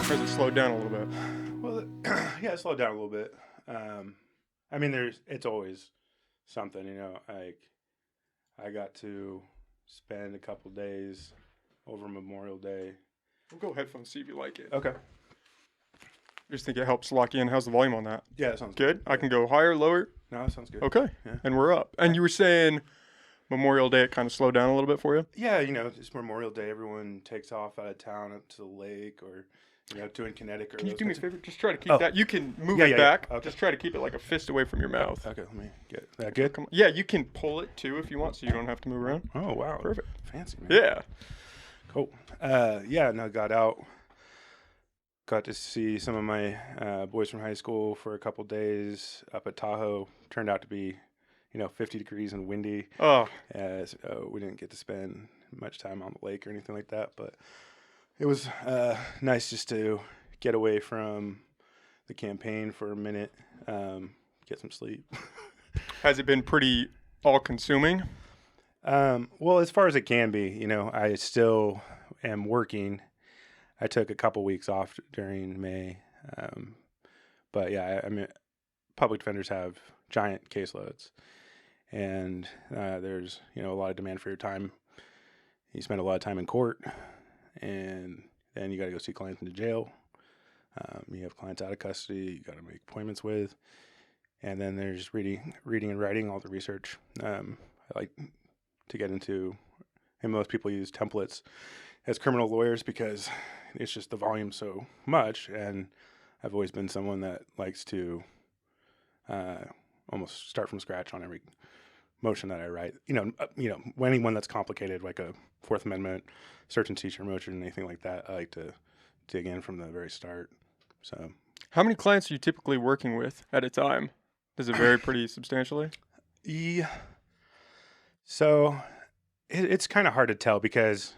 Or has it slowed down a little bit? Well, yeah, it slowed down a little bit. I mean, it's always something, like I got to spend a couple days over Memorial Day. We'll go headphones, see if you like it. Okay. I just think it helps lock you in. How's the volume on that? Yeah, that sounds Good? I can go higher, lower? No, that sounds good. Okay. Yeah. And we're up. And you were saying Memorial Day, it kind of slowed down a little bit for you? Yeah, it's Memorial Day. Everyone takes off out of town up to the lake or, doing Connecticut. Can you do me a favor? Just try to keep that. You can move it yeah. back. Okay. Just try to keep it like a fist away from your mouth. Okay, let me get that good. Come on. Yeah, you can pull it too if you want, so you don't have to move around. Oh, wow. Perfect. Fancy, man. Yeah. Cool. Got out. Got to see some of my boys from high school for a couple days up at Tahoe. Turned out to be, 50 degrees and windy. Oh. So we didn't get to spend much time on the lake or anything like that, but it was nice just to get away from the campaign for a minute, get some sleep. Has it been pretty all-consuming? Well, as far as it can be, I still am working. I took a couple weeks off during May. But yeah, I mean, public defenders have giant caseloads, and there's, a lot of demand for your time. You spend a lot of time in court, and then you got to go see clients in the jail. You have clients out of custody you got to make appointments with. And then there's reading and writing, all the research. I like to get into, and most people use templates as criminal lawyers because it's just the volume so much. And I've always been someone that likes to almost start from scratch on every motion that I write. Anyone that's complicated, like a Fourth Amendment, search and seizure motion, anything like that, I like to dig in from the very start. So, how many clients are you typically working with at a time? Does it vary pretty substantially? Yeah. So it's kind of hard to tell because,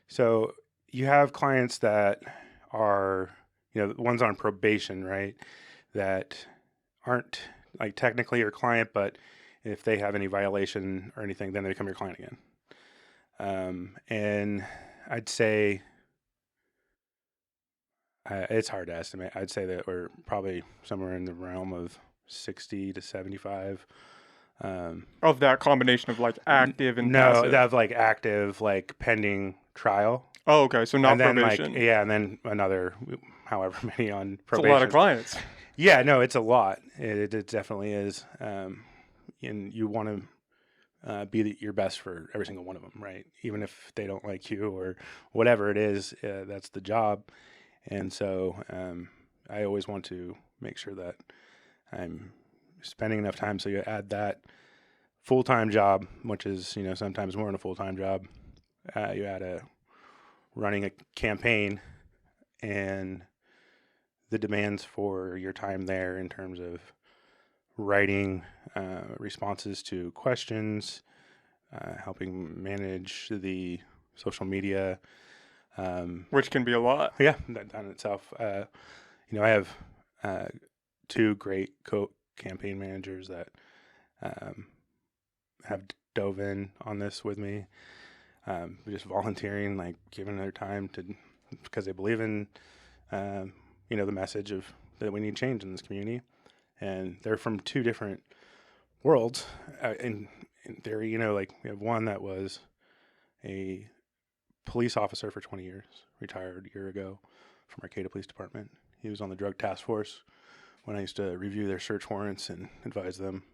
so you have clients that are, the ones on probation, right? That aren't like technically your client, but if they have any violation or anything, then they become your client again. And I'd say it's hard to estimate. I'd say that we're probably somewhere in the realm of 60 to 75. Of that combination of like active and passive? No, that like active, like pending trial. Oh, okay. So not and then probation. And then another, however many on probation. It's a lot of clients. Yeah, no, it's a lot. It definitely is. And you want to be your best for every single one of them, right? Even if they don't like you or whatever it is, that's the job. And so I always want to make sure that I'm spending enough time. So you add that full-time job, which is, sometimes more than a full-time job. You add running a campaign and the demands for your time there in terms of writing responses to questions, helping manage the social media. Which can be a lot. Yeah, that in itself. I have two great campaign managers that have dove in on this with me, just volunteering, like giving their time because they believe in, the message of that we need change in this community. And they're from two different worlds. In theory, like we have one that was a police officer for 20 years, retired a year ago from Arcata Police Department. He was on the drug task force when I used to review their search warrants and advise them.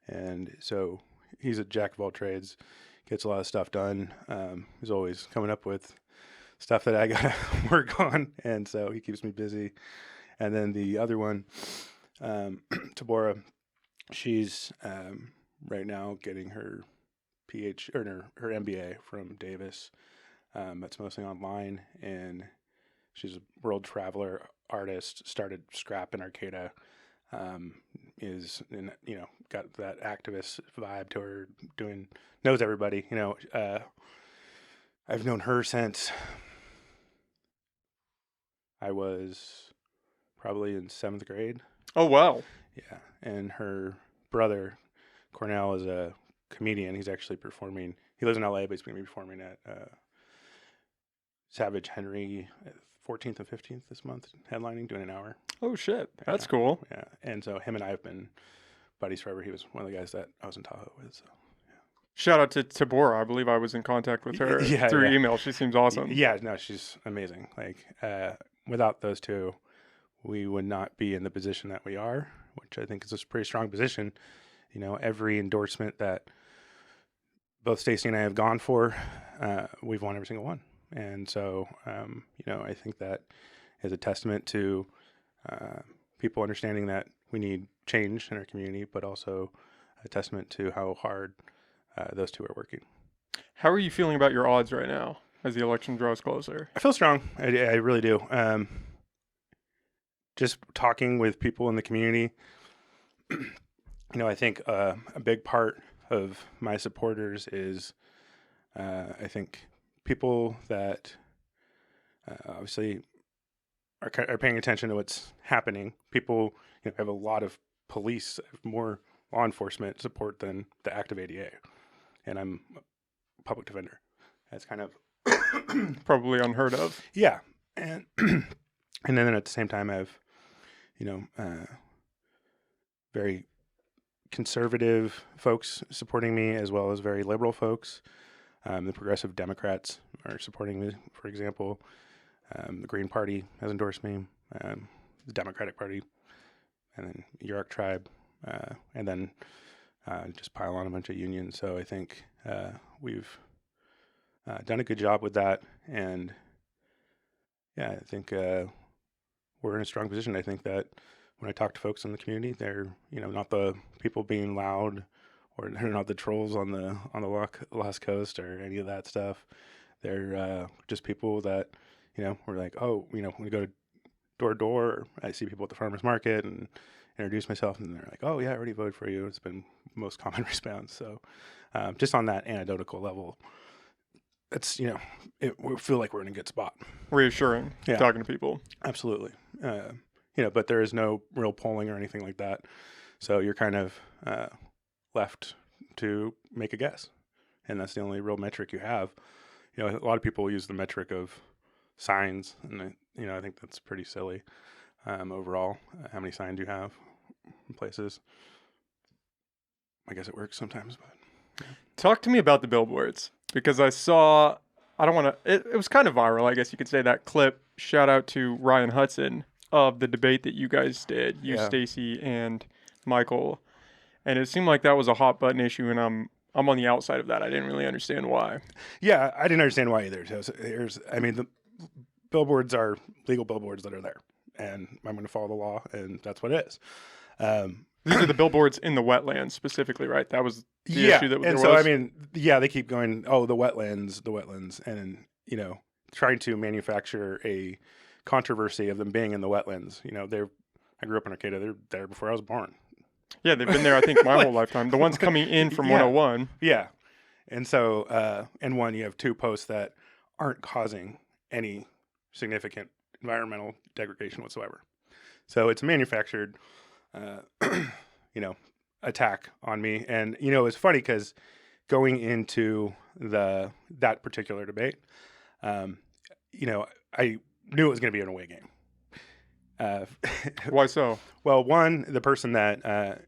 And so he's a jack of all trades, gets a lot of stuff done. He's always coming up with stuff that I got to work on. And so he keeps me busy. And then the other one, Tabora, she's right now getting her her MBA from Davis. That's mostly online, and she's a world traveler, artist. Started scrap in Arcata. Is in, got that activist vibe to her. Knows everybody. I've known her since I was probably in 7th grade. Oh, wow. Yeah. And her brother, Cornell, is a comedian. He's actually performing. He lives in LA, but he's going to be performing at Savage Henry 14th and 15th this month, headlining, doing an hour. Oh shit, that's Yeah. cool. Yeah, and so him and I have been buddies forever. He was one of the guys that I was in Tahoe with. So. Shout out to Tabora. I believe I was in contact with her through email. She seems awesome. Yeah, no, she's amazing. Like, without those two, we would not be in the position that we are, which I think is a pretty strong position. You know, every endorsement that both Stacy and I have gone for, we've won every single one. And so, you know, I think that is a testament to people understanding that we need change in our community, but also a testament to how hard those two are working. How are you feeling about your odds right now as the election draws closer? I feel strong. I really do. Just talking with people in the community, you know, I think a big part of my supporters is, I think, people that obviously are paying attention to what's happening. People, you know, have a lot of police, more law enforcement support than the active ADA. And I'm a public defender. That's kind of probably unheard of. Yeah, and and then at the same time, I have, you know, very conservative folks supporting me, as well as very liberal folks. The Progressive Democrats are supporting me, for example. The Green Party has endorsed me. The Democratic Party, and then Yurok Tribe, and then just pile on a bunch of unions. So I think we've done a good job with that, and yeah, I think we're in a strong position. I think that when I talk to folks in the community, they're, you know, not the people being loud, or they're not the trolls on the Lost Coast or any of that stuff. They're just people that, you know, we're like, oh, you know, when we go door to door, I see people at the farmer's market and introduce myself, and they're like, oh yeah, I already voted for you. It's been most common response. So just on that anecdotal level, it's, you know, we feel like we're in a good spot. Reassuring, Yeah. talking to people. Absolutely. You know, but there is no real polling or anything like that. So you're kind of left to make a guess. And that's the only real metric you have. You know, a lot of people use the metric of signs, and you know, I think that's pretty silly overall. How many signs you have in places. I guess it works sometimes, but Talk to me about the billboards, because I saw, I don't want to, it was kind of viral, I guess you could say, that clip. Shout out to Ryan Hudson of the debate that you guys did, you, Yeah. Stacy, and Michael. And it seemed like that was a hot button issue, and I'm on the outside of that. I didn't really understand why. yeah, I didn't understand why either. So I mean, the billboards are legal billboards that are there, and I'm going to follow the law, and that's what it is. These are the billboards in the wetlands specifically, right? That was the Yeah, issue that there and was. so I mean, yeah, they keep going, oh, the wetlands, and you know, trying to manufacture a controversy of them being in the wetlands. You know, I grew up in Arcata. They're there before I was born. Yeah, they've been there, I think, my whole lifetime. The ones coming in from Yeah. 101. Yeah, and so and one, you have two posts that aren't causing any significant environmental degradation whatsoever. So it's a manufactured, you know, attack on me. And you know, it's funny because going into that particular debate, you know, I knew it was going to be an away game. Why so? Well, one, the person that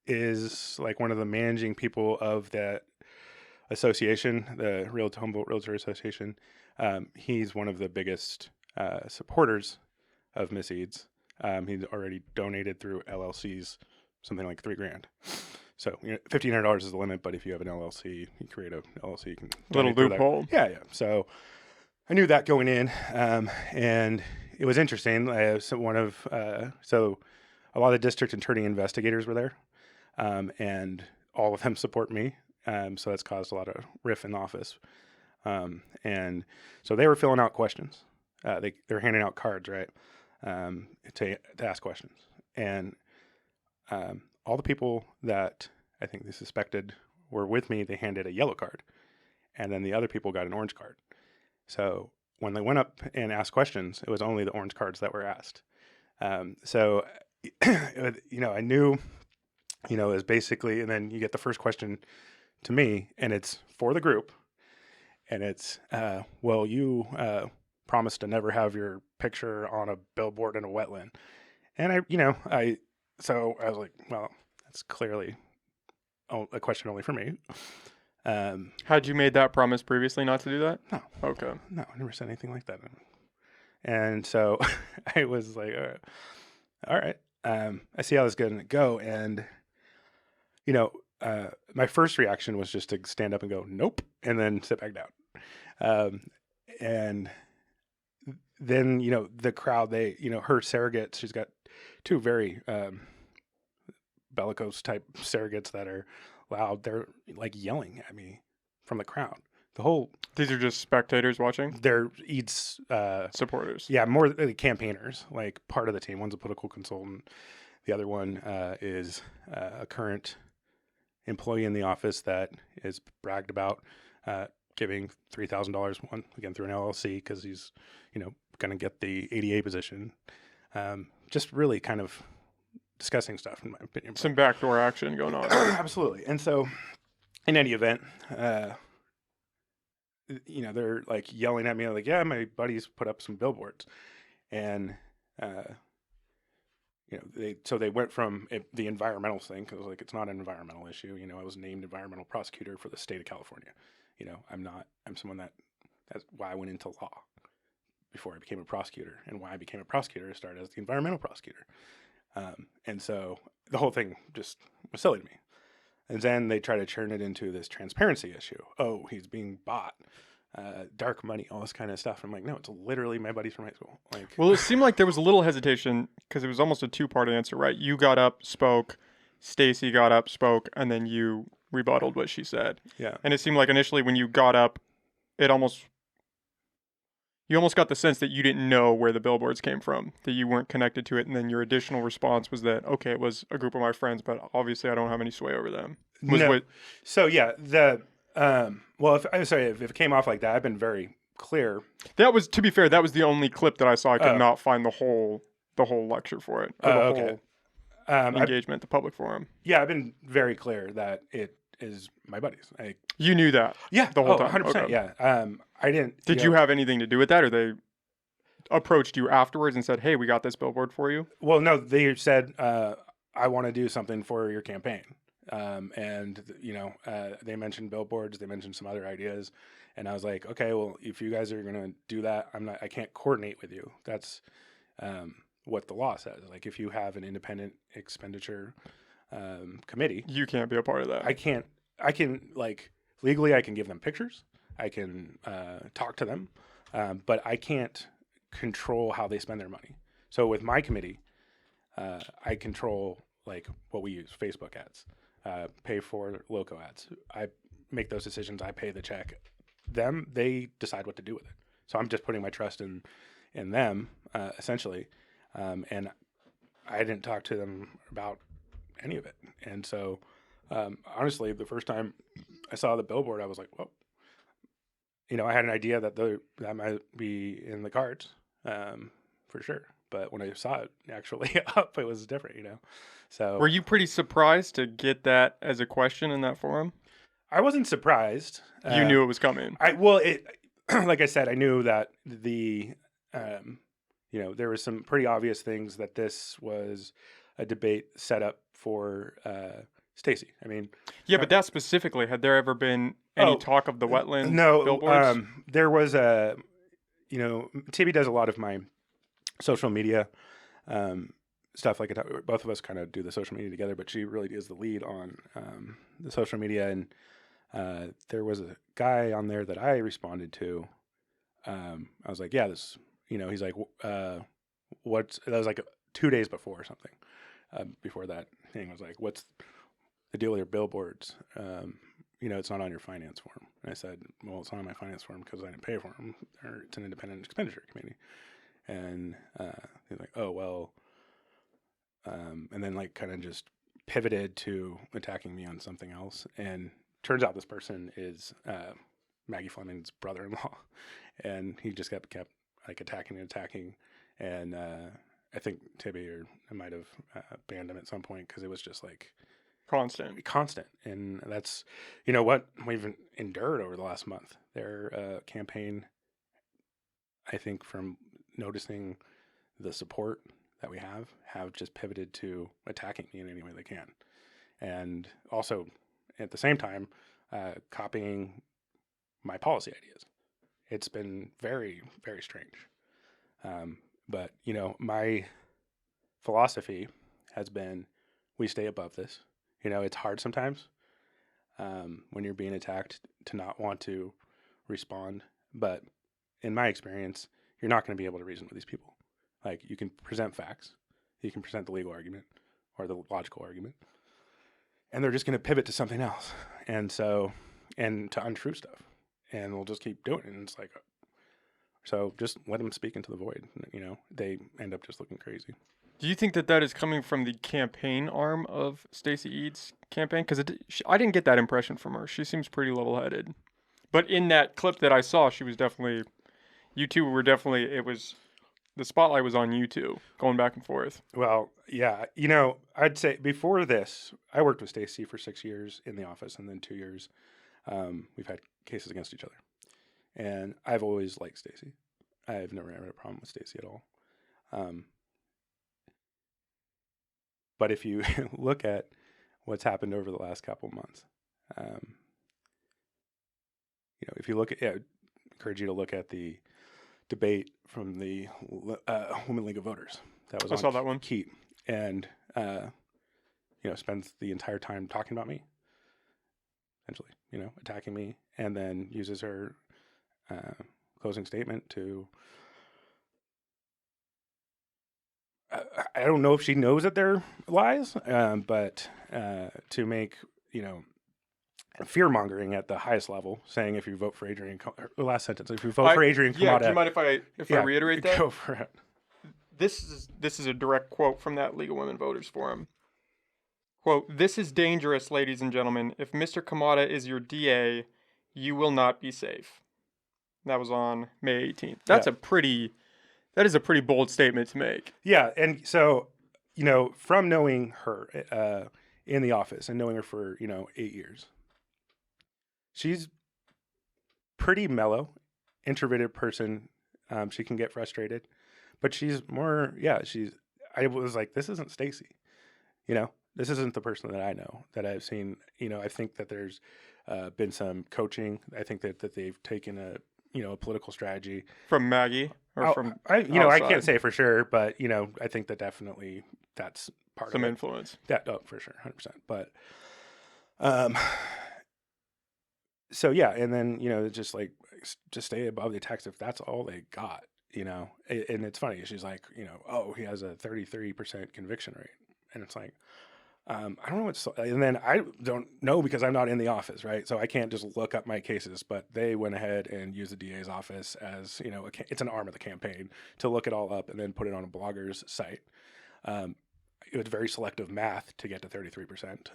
is like one of the managing people of that association, the Humboldt Realtor Association, he's one of the biggest supporters of Miss Eads. He's already donated through LLCs something like $3,000. So, you know, $1,500 is the limit, but if you have an LLC, you create an LLC, you can Little donate through that. loophole. Yeah. So I knew that going in, and it was interesting. So a lot of district attorney investigators were there, and all of them support me. So that's caused a lot of riff in the office. And so they were filling out questions. They're handing out cards, right, to ask questions. And all the people that I think they suspected were with me, they handed a yellow card. And then the other people got an orange card. So when they went up and asked questions, it was only the orange cards that were asked. So, you know, I knew, you know, it was basically, and then you get the first question to me, and it's for the group. And it's, well, you promise to never have your picture on a billboard in a wetland. And so I was like, well, that's clearly a question only for me. Had you made that promise previously not to do that? No. Okay. No, I never said anything like that. And so I was like, all right. I see how this is going to go. And, my first reaction was just to stand up and go, nope, and then sit back down. And then, the crowd, they, her surrogates, she's got two very bellicose type surrogates that are loud. They're like yelling at me from the crowd. These are just spectators watching? They're Eads supporters. Yeah, more campaigners, like part of the team. One's a political consultant. The other one is a current employee in the office that is bragged about giving $3,000 again through an LLC because he's, going to get the ADA position. Just really kind of disgusting stuff, in my opinion. Some backdoor action going on. Absolutely. And so, in any event, they're like yelling at me, like, yeah, my buddies put up some billboards. And, they went from the environmental thing, because like, it's not an environmental issue. I was named environmental prosecutor for the state of California. I'm someone that's why I went into law before I became a prosecutor. And why I became a prosecutor, I started as the environmental prosecutor. And so the whole thing just was silly to me. And then they try to turn it into this transparency issue. Oh, he's being bought, dark money, all this kind of stuff. I'm like, no, it's literally my buddies from high school. Like, well, it seemed like there was a little hesitation because it was almost a two-part answer, right? You got up, spoke, Stacy got up, spoke, and then you rebutted what she said. Yeah. And it seemed like initially when you got up, you almost got the sense that you didn't know where the billboards came from, that you weren't connected to it, and then your additional response was that, okay, it was a group of my friends, but obviously I don't have any sway over them. So yeah, if it came off like that, I've been very clear. That was, to be fair, that was the only clip that I saw. I could not find the whole lecture for it, or the whole engagement, the public forum. Yeah, I've been very clear that it is my buddies. You knew that? Yeah, the whole time. 100%. Okay. Yeah. I didn't. Did you have anything to do with that, or they approached you afterwards and said, "Hey, we got this billboard for you"? Well, no, they said, "I want to do something for your campaign," and they mentioned billboards. They mentioned some other ideas, and I was like, "Okay, well, if you guys are gonna do that, I can't coordinate with you. That's what the law says. Like, if you have an independent expenditure committee, you can't be a part of that. I can legally, I can give them pictures. I can talk to them, but I can't control how they spend their money. So with my committee, I control like what we use, Facebook ads, pay for loco ads. I make those decisions. I pay the check. They decide what to do with it. So I'm just putting my trust in them, essentially. And I didn't talk to them about any of it. And so, honestly, the first time I saw the billboard, I was like, whoa. I had an idea that that might be in the cards, for sure. But when I saw it actually up, it was different, So were you pretty surprised to get that as a question in that forum? I wasn't surprised. You knew it was coming. Like I said, I knew that there was some pretty obvious things that this was a debate set up for Stacy. I mean, yeah, but that specifically, had there ever been any talk of the wetland billboards? There was Tibby does a lot of my social media stuff. Like both of us kind of do the social media together, but she really is the lead on the social media. And there was a guy on there that I responded to. I was like, yeah, this, he's like, that was like 2 days before or something. Before that thing, I was like, what's the deal with your billboards? It's not on your finance form. And I said, well, it's not on my finance form because I didn't pay for them. It's an independent expenditure committee. And he's like, oh, well, and then like kind of just pivoted to attacking me on something else. And turns out this person is Maggie Fleming's brother-in-law. And he just kept like attacking. And I think Tibby or I might have banned him at some point because it was just like constant. And that's, what we've endured over the last month. Their campaign, I think from noticing the support that we have just pivoted to attacking me in any way they can. And also at the same time, copying my policy ideas. It's been very, very strange. But, you know, my philosophy has been, we stay above this. You know, it's hard sometimes when you're being attacked to not want to respond. But in my experience, you're not going to be able to reason with these people. Like, you can present facts, you can present the legal argument or the logical argument, and they're just going to pivot to something else. And so, and to untrue stuff. And we'll just keep doing it. And it's like, so just let them speak into the void. You know, they end up just looking crazy. Do you think that that is coming from the campaign arm of Stacy Eads' campaign? Because I didn't get that impression from her. She seems pretty level-headed. But in that clip that I saw, she was definitely, you two were definitely, it was, the spotlight was on you two, going back and forth. Well, yeah. You know, I'd say before this, I worked with Stacy for 6 years in the office, and then 2 years we've had cases against each other. And I've always liked Stacy. I've never had a problem with Stacy at all. But if you look at what's happened over the last couple of months, you know, if you look at, I encourage you to look at the debate from the Women League of Voters. That was I saw that one. Keat, and you know, spends the entire time talking about me, essentially, you know, attacking me, and then uses her closing statement to. I don't know if she knows that they're lies, but to make, you know, fear mongering at the highest level, saying if you vote for Adrian, the last sentence, if you vote for Adrian Kamada, yeah, do you mind if I reiterate that? Go for it. This is a direct quote from that League of Women Voters Forum. Quote, "This is dangerous, ladies and gentlemen. If Mr. Kamada is your DA, you will not be safe." That was on May 18th. That is a pretty bold statement to make. Yeah, and so, you know, from knowing her in the office and knowing her for, you know, 8 years, she's pretty mellow, introverted person. She can get frustrated, but she's more, I was like, this isn't Stacy, you know, this isn't the person that I know, that I've seen. You know, I think that there's been some coaching. I think that they've taken a political strategy from Maggie or from I can't say for sure, but, you know, I think that definitely that's part some of influence. That for sure, 100%. But so yeah, and then, you know, just stay above the text if that's all they got, you know. And it's funny, she's like, you know, oh, he has a 33% conviction rate, and it's like, I don't know what's, and then I don't know because I'm not in the office, right? So I can't just look up my cases, but they went ahead and used the DA's office as, you know, it's an arm of the campaign to look it all up and then put it on a blogger's site. It was very selective math to get to 33%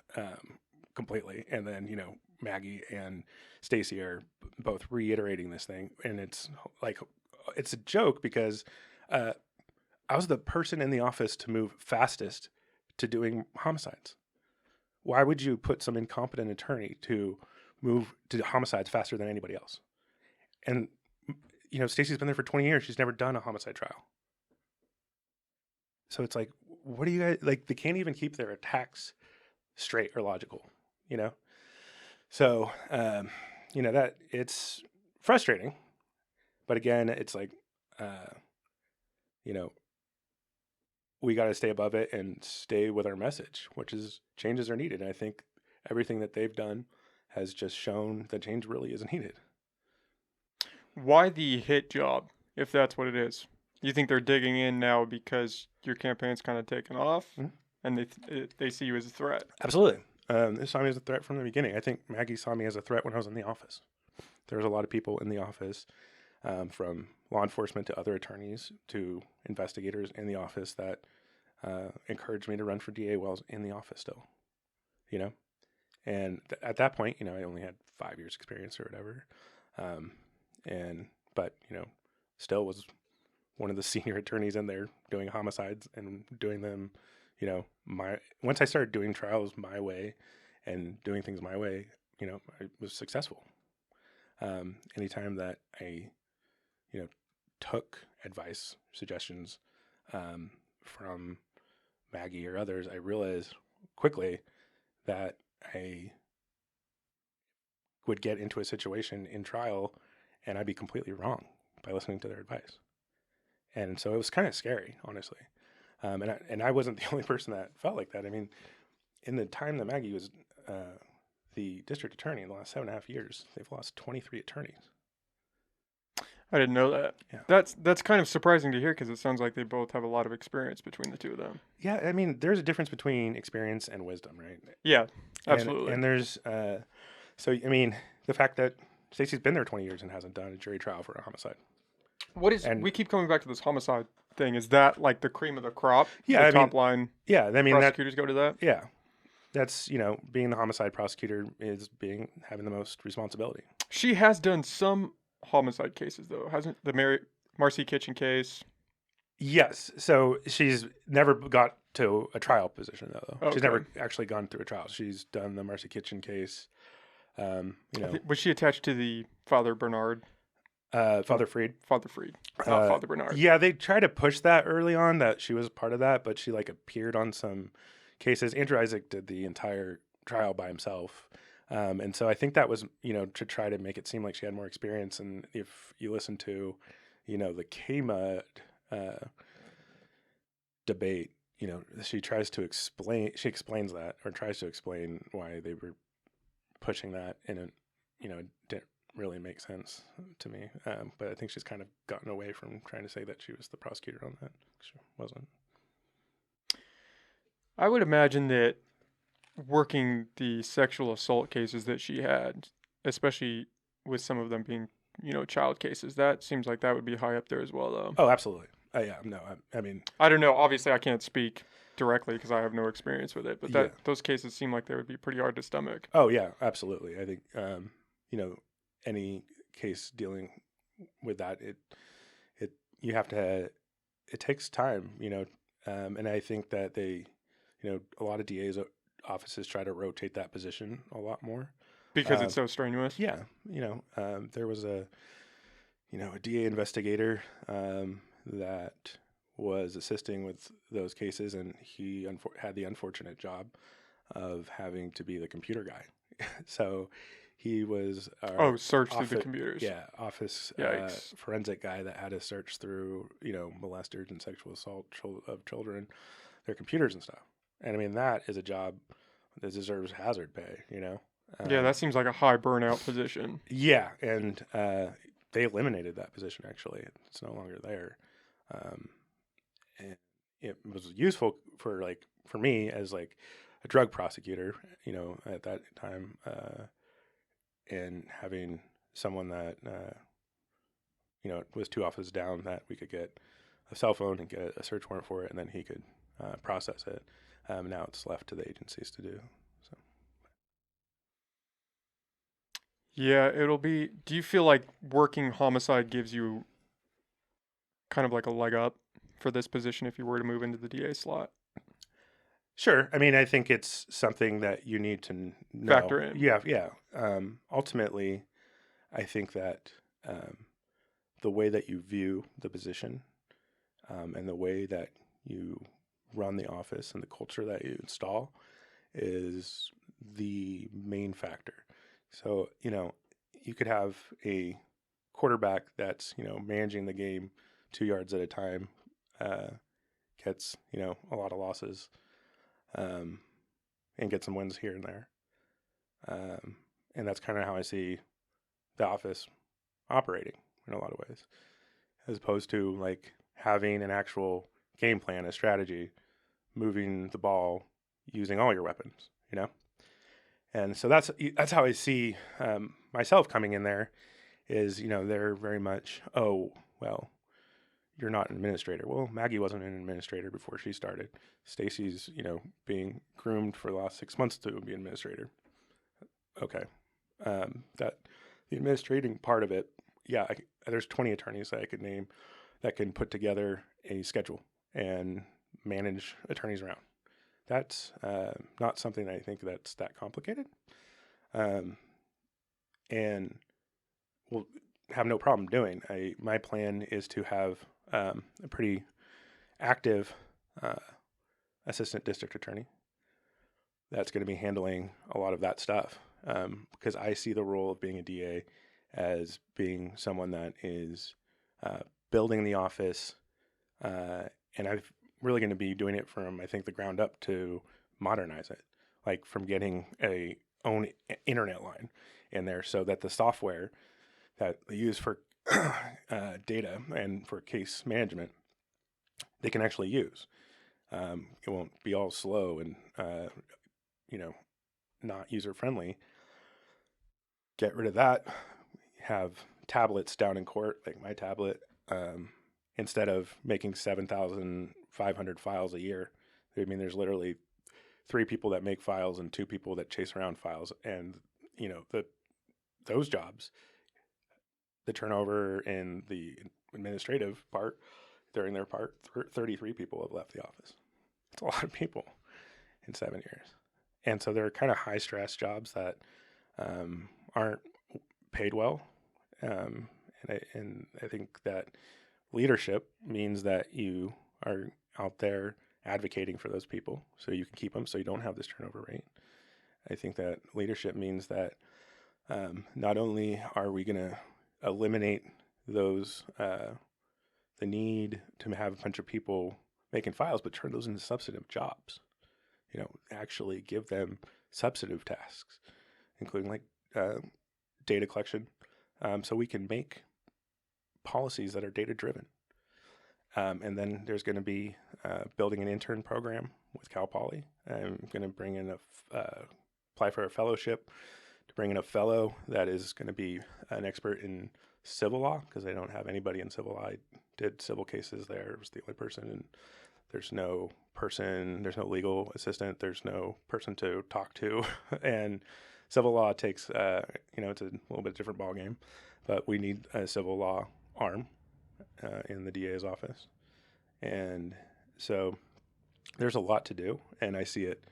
completely. And then, you know, Maggie and Stacy are both reiterating this thing. And it's like, it's a joke because I was the person in the office to move fastest to doing homicides. Why would you put some incompetent attorney to move to homicides faster than anybody else? And, you know, Stacy's been there for 20 years. She's never done a homicide trial. So it's like, what do you guys, like, they can't even keep their attacks straight or logical, you know? So, you know, that it's frustrating, but again, it's like, you know, we got to stay above it and stay with our message, which is changes are needed. And I think everything that they've done has just shown that change really is needed. Why the hit job, if that's what it is? You think they're digging in now because your campaign's kind of taken off, and they see you as a threat? Absolutely. They saw me as a threat from the beginning. I think Maggie saw me as a threat when I was in the office. There was a lot of people in the office, from law enforcement to other attorneys to investigators in the office that encouraged me to run for DA while I was in the office still, you know? And at that point, you know, I only had 5 years experience or whatever. But, you know, still was one of the senior attorneys in there doing homicides and doing them, you know, once I started doing trials my way and doing things my way, you know, I was successful. Anytime that I, you know, took advice, suggestions from Maggie or others, I realized quickly that I would get into a situation in trial and I'd be completely wrong by listening to their advice. And so it was kind of scary, honestly. And I wasn't the only person that felt like that. I mean, in the time that Maggie was the district attorney in the last 7.5 years, they've lost 23 attorneys. I didn't know that. Yeah. That's kind of surprising to hear because it sounds like they both have a lot of experience between the two of them. Yeah, I mean, there's a difference between experience and wisdom, right? Yeah, absolutely. And there's, so, I mean, the fact that Stacy's been there 20 years and hasn't done a jury trial for a homicide. We keep coming back to this homicide thing. Is that like the cream of the crop? Yeah, the top line. Yeah, I mean, prosecutors go to that. Yeah, that's, being the homicide prosecutor is having the most responsibility. She has done some homicide cases though, hasn't the Marcy Kitchen case? Yes. So she's never got to a trial position though. Okay. She's never actually gone through a trial. She's done the Marcy Kitchen case. Was she attached to the Father Bernard? Father Freed. Father Freed, not Father Bernard. Yeah, they tried to push that early on that she was part of that, but she appeared on some cases. Andrew Isaac did the entire trial by himself. And so I think that was, to try to make it seem like she had more experience. And if you listen to, the KMUD debate, she explains that or tries to explain why they were pushing that. And, it didn't really make sense to me. But I think she's kind of gotten away from trying to say that she was the prosecutor on that. She wasn't. I would imagine that working the sexual assault cases that she had, especially with some of them being, child cases, that seems like that would be high up there as well, though. Oh, absolutely. Yeah, no, I mean, I don't know. Obviously, I can't speak directly because I have no experience with it, but those cases seem like they would be pretty hard to stomach. Oh yeah, absolutely. I think, any case dealing with that, you have to, it takes time, and I think that they, a lot of DAs offices try to rotate that position a lot more because it's so strenuous. Yeah, there was a DA investigator that was assisting with those cases, and he had the unfortunate job of having to be the computer guy. So he was search through the computers. Yeah, office forensic guy that had to search through molesters and sexual assault of children, their computers and stuff. And I mean, that is a job that deserves hazard pay, Yeah, that seems like a high burnout position. Yeah, and they eliminated that position, actually. It's no longer there. And it was useful for me as a drug prosecutor, at that time, and having someone that, was 2 offices down that we could get a cell phone and get a search warrant for it, and then he could process it. Now it's left to the agencies to do. So. Yeah, do you feel like working homicide gives you kind of like a leg up for this position if you were to move into the DA slot? Sure. I mean, I think it's something that you need to know. Factor in. Yeah. Ultimately, I think that the way that you view the position and the way that you run the office and the culture that you install is the main factor. So, you could have a quarterback that's, managing the game 2 yards at a time, gets, a lot of losses, and get some wins here and there. And that's kind of how I see the office operating in a lot of ways, as opposed to having an actual game plan, a strategy, moving the ball, using all your weapons, And so that's how I see myself coming in there is, they're very much, oh, well, you're not an administrator. Well, Maggie wasn't an administrator before she started. Stacy's, being groomed for the last 6 months to be an administrator. Okay. That the administrating part of it, yeah, there's 20 attorneys that I could name that can put together a schedule and manage attorneys around. That's not something I think that's that complicated. And well, have no problem doing. My plan is to have a pretty active assistant district attorney that's going to be handling a lot of that stuff, because I see the role of being a DA as being someone that is building the office, and I'm really going to be doing it from, I think, the ground up to modernize it, like from getting a own internet line in there so that the software that they use for data and for case management, they can actually use. It won't be all slow and, not user-friendly. Get rid of that. Have tablets down in court, like my tablet, instead of making 7,500 files a year. I mean, there's literally 3 people that make files and 2 people that chase around files. And, those jobs, the turnover in the administrative part, during their part, 33 people have left the office. It's a lot of people in 7 years. And so they're kind of high stress jobs that aren't paid well. And I think that leadership means that you are out there advocating for those people so you can keep them, so you don't have this turnover rate. I think that leadership means that not only are we going to eliminate those, the need to have a bunch of people making files, but turn those into substantive jobs. Actually give them substantive tasks, including like data collection, so we can make policies that are data driven. And then there's going to be building an intern program with Cal Poly. I'm going to bring in apply for a fellowship to bring in a fellow that is going to be an expert in civil law, because they don't have anybody in civil law. I did civil cases there. I was the only person, and there's no legal assistant. There's no person to talk to. And civil law takes, it's a little bit different ballgame, but we need a civil law arm in the DA's office. And so there's a lot to do, and I see it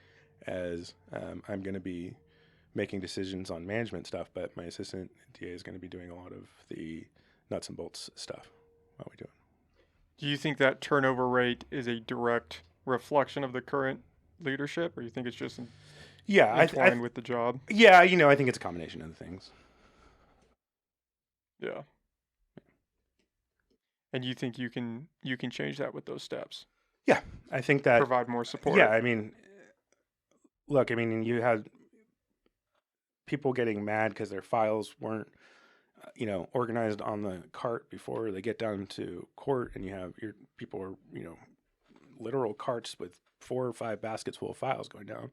as I'm going to be making decisions on management stuff, but my assistant DA is going to be doing a lot of the nuts and bolts stuff while we do it. Do you think that turnover rate is a direct reflection of the current leadership, or you think it's just entwined with the job? Yeah, I think it's a combination of the things. Yeah. And you think you can change that with those steps? Yeah, I think that provide more support. Yeah, look, you had people getting mad because their files weren't, organized on the cart before they get down to court, and you have your people are, literal carts with 4 or 5 baskets full of files going down.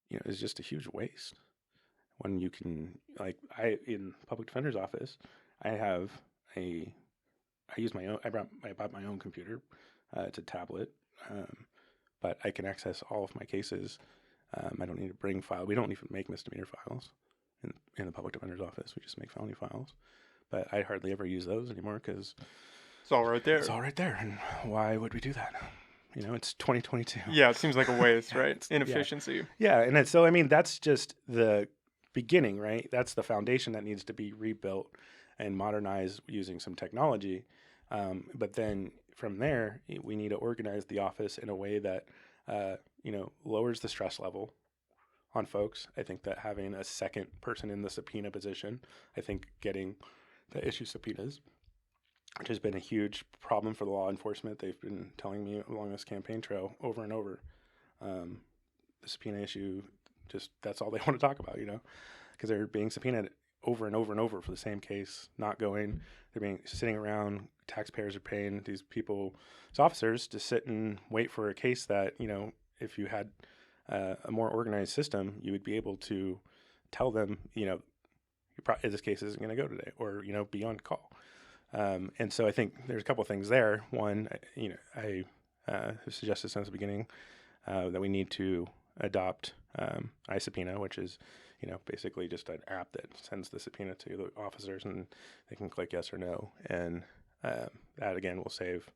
It's just a huge waste when you can, in public defender's office, I bought my own computer. It's a tablet, but I can access all of my cases. I don't need to bring files. We don't even make misdemeanor files in the public defender's office. We just make felony files. But I hardly ever use those anymore because it's all right there. It's all right there. And why would we do that? It's 2022. Yeah, it seems like a waste, right? Inefficiency. Yeah, and so that's just the beginning, right? That's the foundation that needs to be rebuilt and modernized using some technology. But then from there, we need to organize the office in a way that lowers the stress level on folks. I think that having a second person in the subpoena position, I think getting the issue subpoenas, which has been a huge problem for the law enforcement. They've been telling me along this campaign trail over and over, the subpoena issue, just that's all they want to talk about, because they're being subpoenaed over and over and over for the same case, not going. They're being sitting around. Taxpayers are paying these people, as officers, to sit and wait for a case that, if you had a more organized system, you would be able to tell them, this case isn't going to go today, or, be on call. And so I think there's a couple of things there. One, I suggested since the beginning that we need to adopt iSubpoena, which is, basically just an app that sends the subpoena to the officers and they can click yes or no. And that, again, will save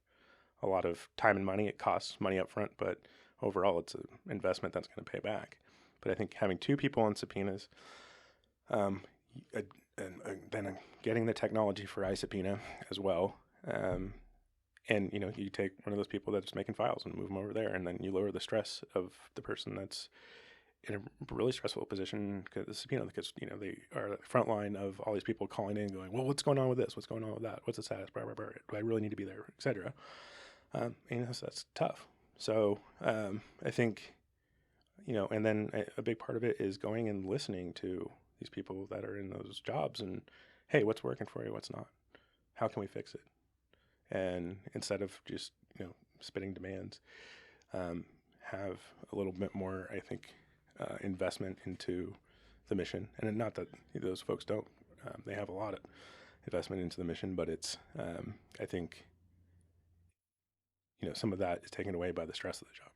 a lot of time and money. It costs money up front, but overall it's an investment that's going to pay back. But I think having 2 people on subpoenas, then getting the technology for iSubpoena as well. And you take one of those people that's making files and move them over there, and then you lower the stress of the person that's in a really stressful position because they are at the front line of all these people calling in, going, "Well, what's going on with this? What's going on with that? What's the status? Blah, blah, blah. Do I really need to be there, etc." So that's tough. So I think, and then a big part of it is going and listening to these people that are in those jobs and, hey, what's working for you? What's not? How can we fix it? And instead of just, spitting demands, have a little bit more, I think, investment into the mission. And not that those folks don't, they have a lot of investment into the mission, but it's, I think, some of that is taken away by the stress of the job.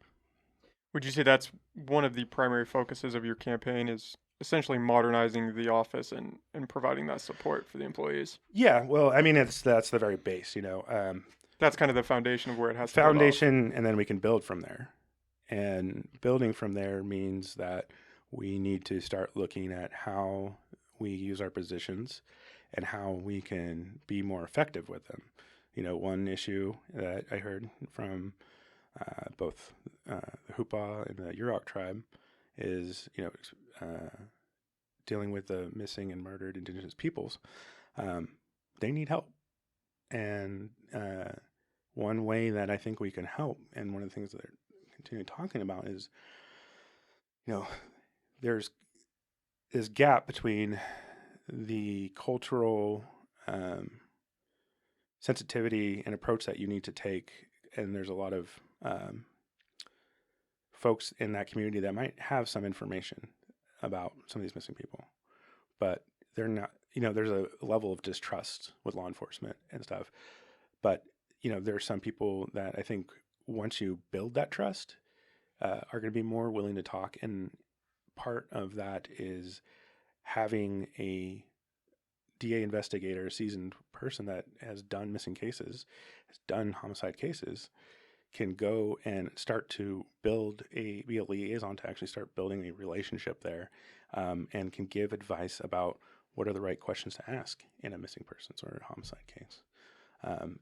Would you say that's one of the primary focuses of your campaign is essentially modernizing the office and providing that support for the employees? Yeah, well, I mean, that's the very base, That's kind of the foundation of where it has to foundation, and then we can build from there. And building from there means that we need to start looking at how we use our positions and how we can be more effective with them. One issue that I heard from both the Hupa and the Yurok tribe is, dealing with the missing and murdered indigenous peoples. They need help. And one way that I think we can help, and one of the things that they're continuing talking about is, there's this gap between the cultural sensitivity and approach that you need to take. And there's a lot of folks in that community that might have some information about some of these missing people, but they're not, there's a level of distrust with law enforcement and stuff. But, there are some people that I think once you build that trust, are going to be more willing to talk. And part of that is having a DA investigator, a seasoned person that has done missing cases, has done homicide cases, can go and start to be a liaison to actually start building a relationship there, and can give advice about what are the right questions to ask in a missing persons or a homicide case.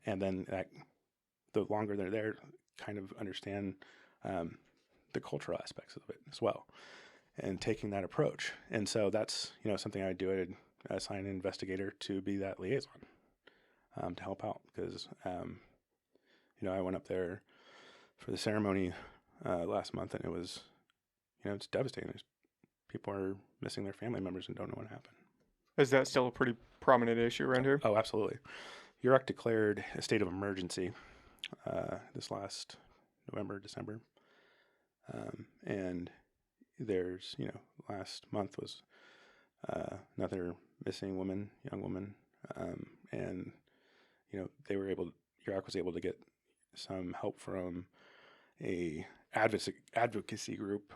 And then the longer they're there, kind of understand the cultural aspects of it as well, and taking that approach. And so that's, something I do. I'd assign an investigator to be that liaison, to help out, because, I went up there for the ceremony last month, and it was, it's devastating. People are missing their family members and don't know what happened. Is that still a pretty prominent issue around here? Oh, absolutely. Yurok declared a state of emergency this last November, December. And there's, last month was another missing young woman. And, Yurok was able to get some help from a advocacy group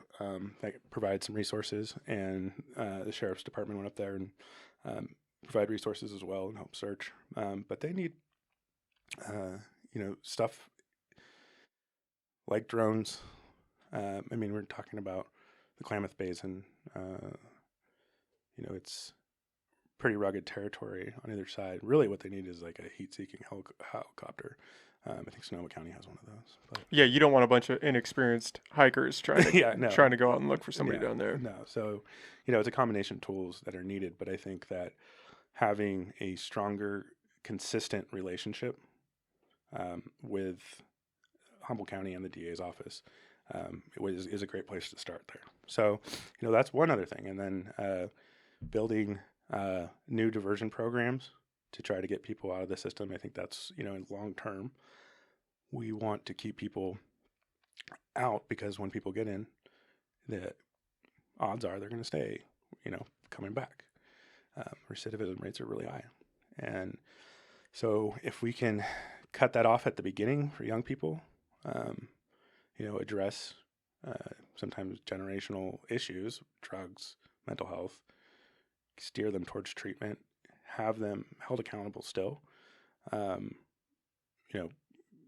that provides some resources, and the sheriff's department went up there and provide resources as well and help search. But they need, stuff like drones. We're talking about the Klamath Basin. It's pretty rugged territory on either side. Really what they need is like a heat-seeking helicopter. I think Sonoma County has one of those. But. Yeah, you don't want a bunch of inexperienced hikers trying to go out and look for somebody down there. No, so it's a combination of tools that are needed. But I think that having a stronger, consistent relationship with Humboldt County and the DA's office is a great place to start there. So that's one other thing, and then building new diversion programs to try to get people out of the system. I think that's, in long term, we want to keep people out, because when people get in, the odds are they're going to stay, coming back. Recidivism rates are really high. And so if we can cut that off at the beginning for young people, address sometimes generational issues, drugs, mental health, steer them towards treatment, have them held accountable still,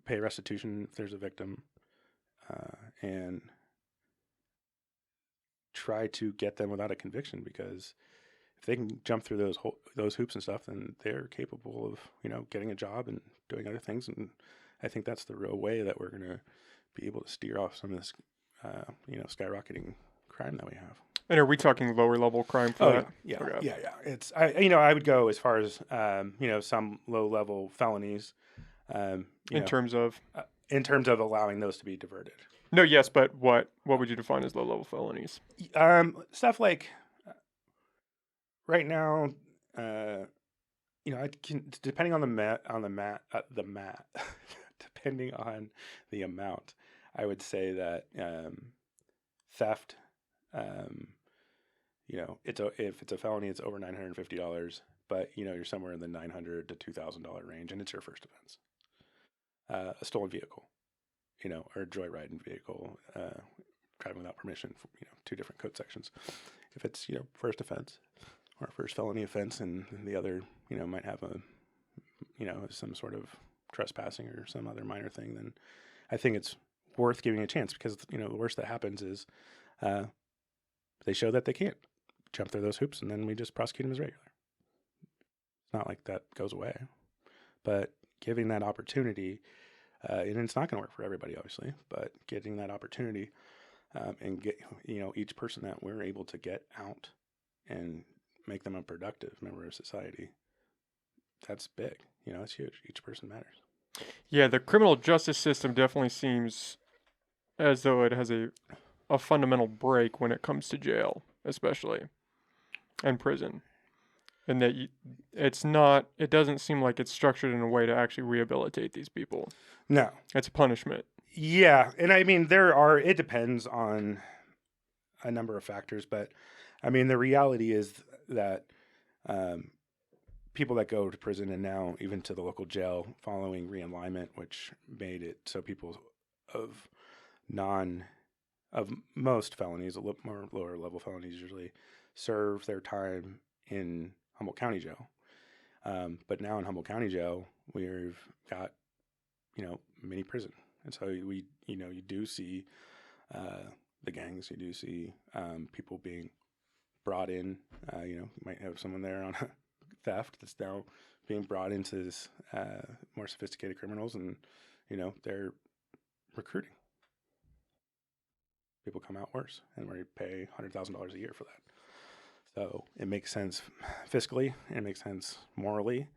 pay restitution if there's a victim, and try to get them without a conviction, because if they can jump through those hoops and stuff, then they're capable of, getting a job and doing other things. And I think that's the real way that we're going to be able to steer off some of this, skyrocketing crime that we have. And are we talking lower level crime for that? Yeah. Okay. Yeah. It's, I would go as far as, some low level felonies, in terms of allowing those to be diverted. No, yes, but what would you define as low level felonies? Stuff like right now, depending on depending on the amount, I would say that theft, if it's a felony, it's over $950, but you're somewhere in the $900 to $2,000 range, and it's your first offense. A stolen vehicle, or a joyriding vehicle, driving without permission, two different code sections. If it's, first offense or first felony offense, and the other, might have some sort of trespassing or some other minor thing, then I think it's worth giving a chance, because, the worst that happens is they show that they can't jump through those hoops, and then we just prosecute them as regular. It's not like that goes away, but giving that opportunity, and it's not going to work for everybody, obviously, but getting that opportunity and get, each person that we're able to get out and make them a productive member of society, that's big. It's huge. Each person matters. Yeah, the criminal justice system definitely seems as though it has a fundamental break when it comes to jail, especially, and prison. And that it doesn't seem like it's structured in a way to actually rehabilitate these people. No. It's a punishment. Yeah. And I mean, it depends on a number of factors, but I mean, the reality is that people that go to prison, and now even to the local jail following realignment, which made it so people of most felonies, a little more lower level felonies usually, serve their time in Humboldt County jail. But now in Humboldt County jail, we've got, mini prison. And so you do see the gangs, you do see people being brought in. You might have someone there on a theft that's now being brought into this more sophisticated criminals, and, they're recruiting. People come out worse, and we pay $100,000 a year for that. So it makes sense fiscally, and it makes sense morally,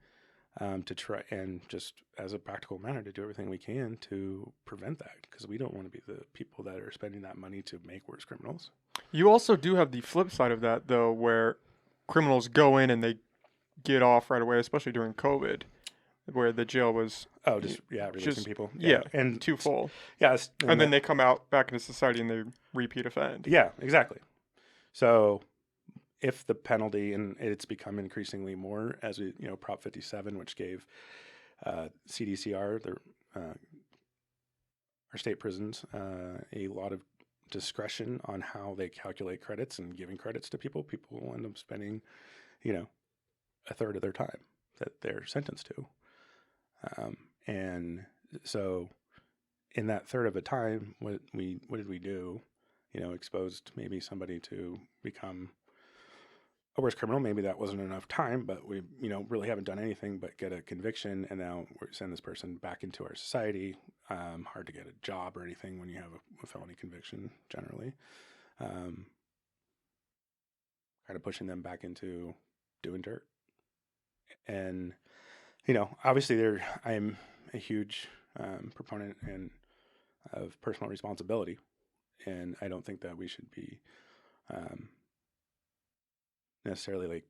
to try and just as a practical matter to do everything we can to prevent that, because we don't want to be the people that are spending that money to make worse criminals. You also do have the flip side of that, though, where criminals go in and they get off right away, especially during COVID, where the jail was releasing people. And too full. Yes, and then they come out back into society and they repeat offend. Yeah, exactly. So if the penalty, and it's become increasingly more as we, Prop 57, which gave CDCR, our state prisons, a lot of discretion on how they calculate credits and giving credits to people. People will end up spending, a third of their time that they're sentenced to. And so in that third of a time, what did we do? Exposed maybe somebody to become a worse criminal. Maybe that wasn't enough time, but we, really haven't done anything but get a conviction, and now we send this person back into our society. Hard to get a job or anything when you have a felony conviction, generally. Kind of pushing them back into doing dirt. And, obviously I'm a huge proponent of personal responsibility. And I don't think that we should be necessarily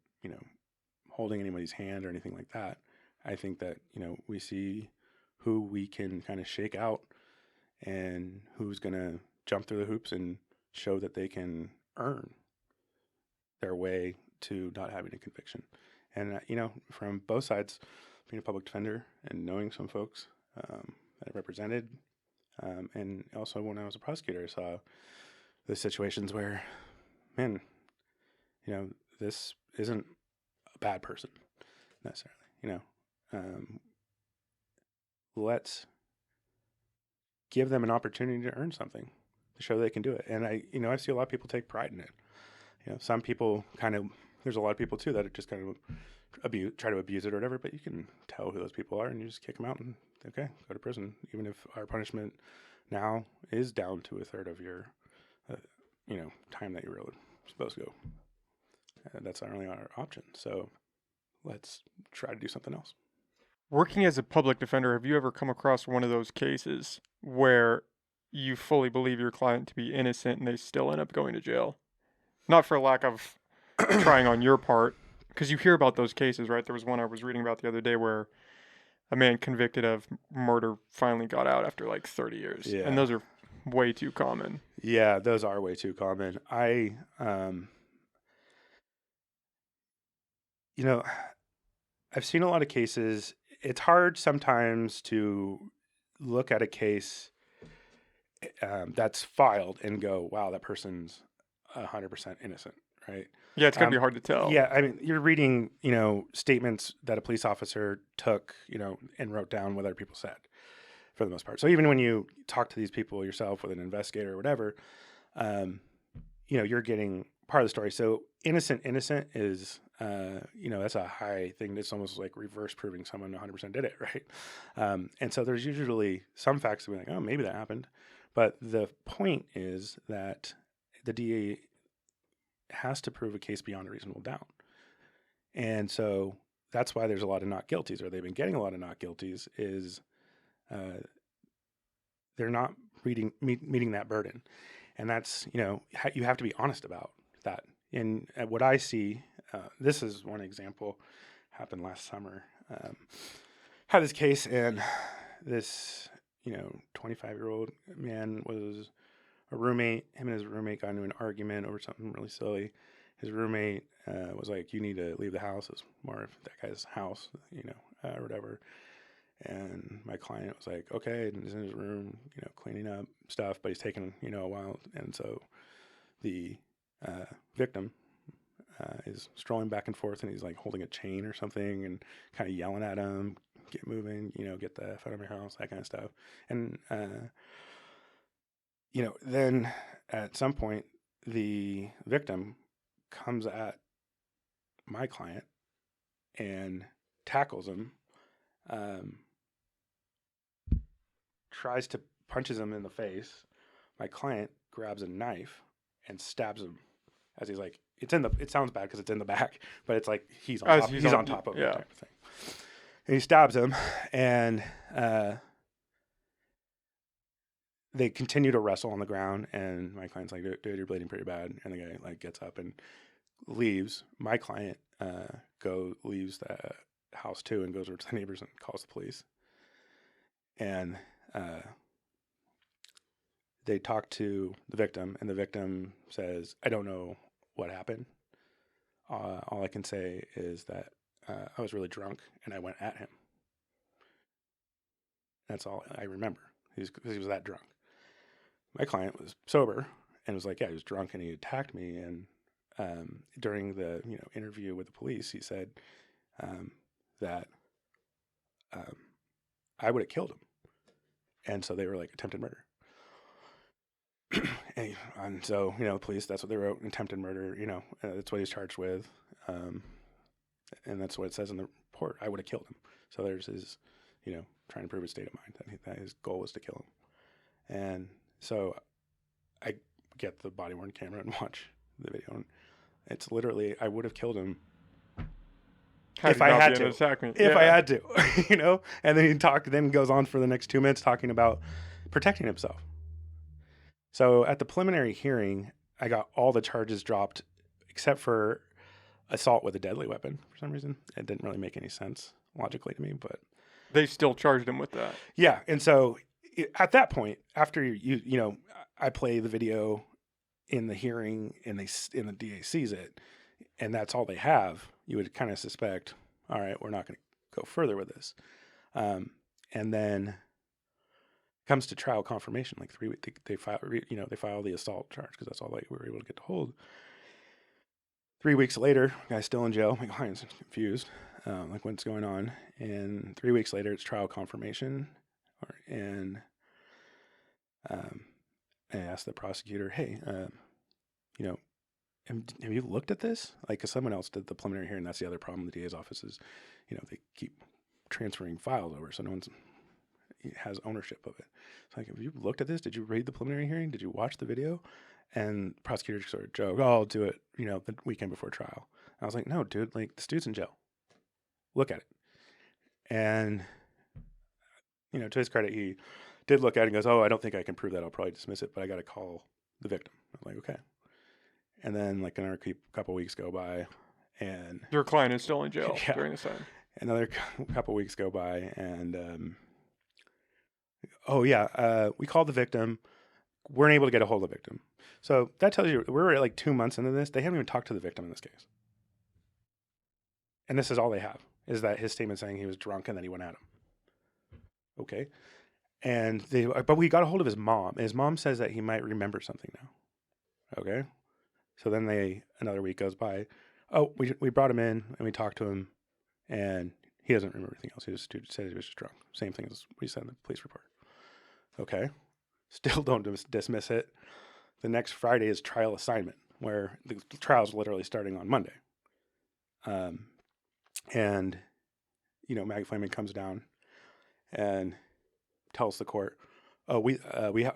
holding anybody's hand or anything like that. I think that, we see who we can kind of shake out and who's going to jump through the hoops and show that they can earn their way to not having a conviction. And, from both sides, being a public defender and knowing some folks that I represented, and also when I was a prosecutor, I saw the situations where, man, this isn't a bad person necessarily, let's give them an opportunity to earn something, to show they can do it. And I see a lot of people take pride in it. Some people kind of there's a lot of people too that are just kind of try to abuse it or whatever, but you can tell who those people are and you just kick them out and okay, go to prison. Even if our punishment now is down to a third of your, time that you were supposed to go. That's our only option. So let's try to do something else. Working as a public defender, have you ever come across one of those cases where you fully believe your client to be innocent and they still end up going to jail? Not for lack of trying on your part, because you hear about those cases, right? There was one I was reading about the other day where a man convicted of murder finally got out after like 30 years. Yeah. And those are way too common. Yeah, those are way too common. I've seen a lot of cases. It's hard sometimes to look at a case that's filed and go, wow, that person's 100% innocent, right? Yeah, it's got to be hard to tell. Yeah, I mean, you're reading, statements that a police officer took, and wrote down what other people said for the most part. So even when you talk to these people yourself with an investigator or whatever, you're getting part of the story. So innocent is, that's a high thing. It's almost like reverse proving someone 100% did it, right? And so there's usually some facts that be like, oh, maybe that happened. But the point is that the DA has to prove a case beyond a reasonable doubt. And so that's why there's a lot of not guilties, or they've been getting a lot of not guilties, is they're not meeting that burden. And that's, you have to be honest about that. And what I see, this is one example, happened last summer. Had this case, and this, 25-year-old man was a roommate. Him and his roommate got into an argument over something really silly. His roommate was like, you need to leave the house. It's more of that guy's house, or whatever. And my client was like, okay, and he's in his room, cleaning up stuff, but he's taking, a while. And so the victim is strolling back and forth, and he's like holding a chain or something and kind of yelling at him, get moving, get the F out of my house, that kind of stuff. And, then at some point, the victim comes at my client and tackles him, punches him in the face. My client grabs a knife and stabs him as he's like, it sounds bad because it's in the back, but it's like he's on top of him type of thing. And he stabs him, and they continue to wrestle on the ground, and my client's like, dude, you're bleeding pretty bad. And the guy like gets up and leaves. My client leaves the house too and goes over to the neighbors and calls the police. And they talk to the victim, and the victim says, I don't know what happened. All I can say is that I was really drunk and I went at him. That's all I remember. He was that drunk. My client was sober and was like, yeah, he was drunk and he attacked me. And during the interview with the police, he said that I would have killed him. And so they were like, attempted murder. And so, police, that's what they wrote, attempted murder, that's what he's charged with. And that's what it says in the report. I would have killed him. So there's his, trying to prove his state of mind, that his goal was to kill him. And so I get the body-worn camera and watch the video. And it's literally, I would have killed him if I had to. If I had to, And then then goes on for the next 2 minutes talking about protecting himself. So at the preliminary hearing, I got all the charges dropped except for assault with a deadly weapon for some reason. It didn't really make any sense logically to me, but they still charged him with that. Yeah, and so at that point, after I play the video in the hearing and the DA sees it, and that's all they have, you would kind of suspect, all right, we're not going to go further with this. And then comes to trial confirmation, like 3 weeks, they file the assault charge because that's all we were able to get to hold. 3 weeks later, guy's still in jail. My client's confused, like what's going on. And 3 weeks later, it's trial confirmation, and I asked the prosecutor, hey, have you looked at this? Like, because someone else did the preliminary hearing. That's the other problem. The DA's office is, they keep transferring files over, so no one's has ownership of it. It's like, have you looked at this? Did you read the preliminary hearing? Did you watch the video? And the prosecutor sort of joked, "Oh, I'll do it, the weekend before trial." I was like, "No, dude, like, this dude's in jail. Look at it." And, to his credit, he did look at it and goes, "Oh, I don't think I can prove that. I'll probably dismiss it, but I got to call the victim." I'm like, "Okay." And then, like, another couple weeks go by, and your client is still in jail yeah, during this time. Another couple weeks go by, and we called the victim. Weren't able to get a hold of the victim. So that tells you we're like 2 months into this. They haven't even talked to the victim in this case. And this is all they have, is that his statement saying he was drunk and then he went at him. Okay. But we got a hold of his mom. And his mom says that he might remember something now. Okay. So then another week goes by. Oh, we brought him in and we talked to him, and he doesn't remember anything else. He just said he was just drunk. Same thing as we said in the police report. Okay. Still don't dismiss it. The next Friday is trial assignment, where the trial is literally starting on Monday. Maggie Flaming comes down and tells the court, "Oh, we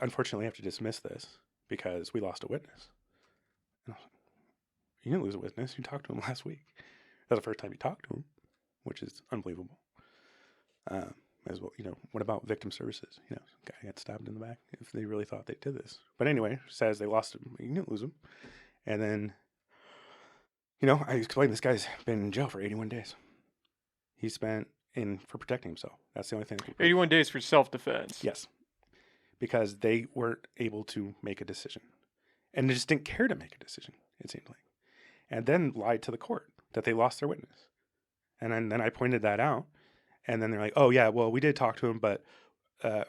unfortunately have to dismiss this because we lost a witness." And I was like, "You didn't lose a witness. You talked to him last week. That's the first time you talked to him," which is unbelievable. As well, what about victim services? Guy got stabbed in the back. If they really thought they did this, but anyway, says they lost him. You didn't lose him. And then, I explained this guy's been in jail for 81 days. He spent for protecting himself. That's the only thing. 81 days for self-defense. Yes, because they weren't able to make a decision, and they just didn't care to make a decision. It seemed like, and then lied to the court that they lost their witness, and then I pointed that out. And then they're like, "Oh, yeah, well, we did talk to him, but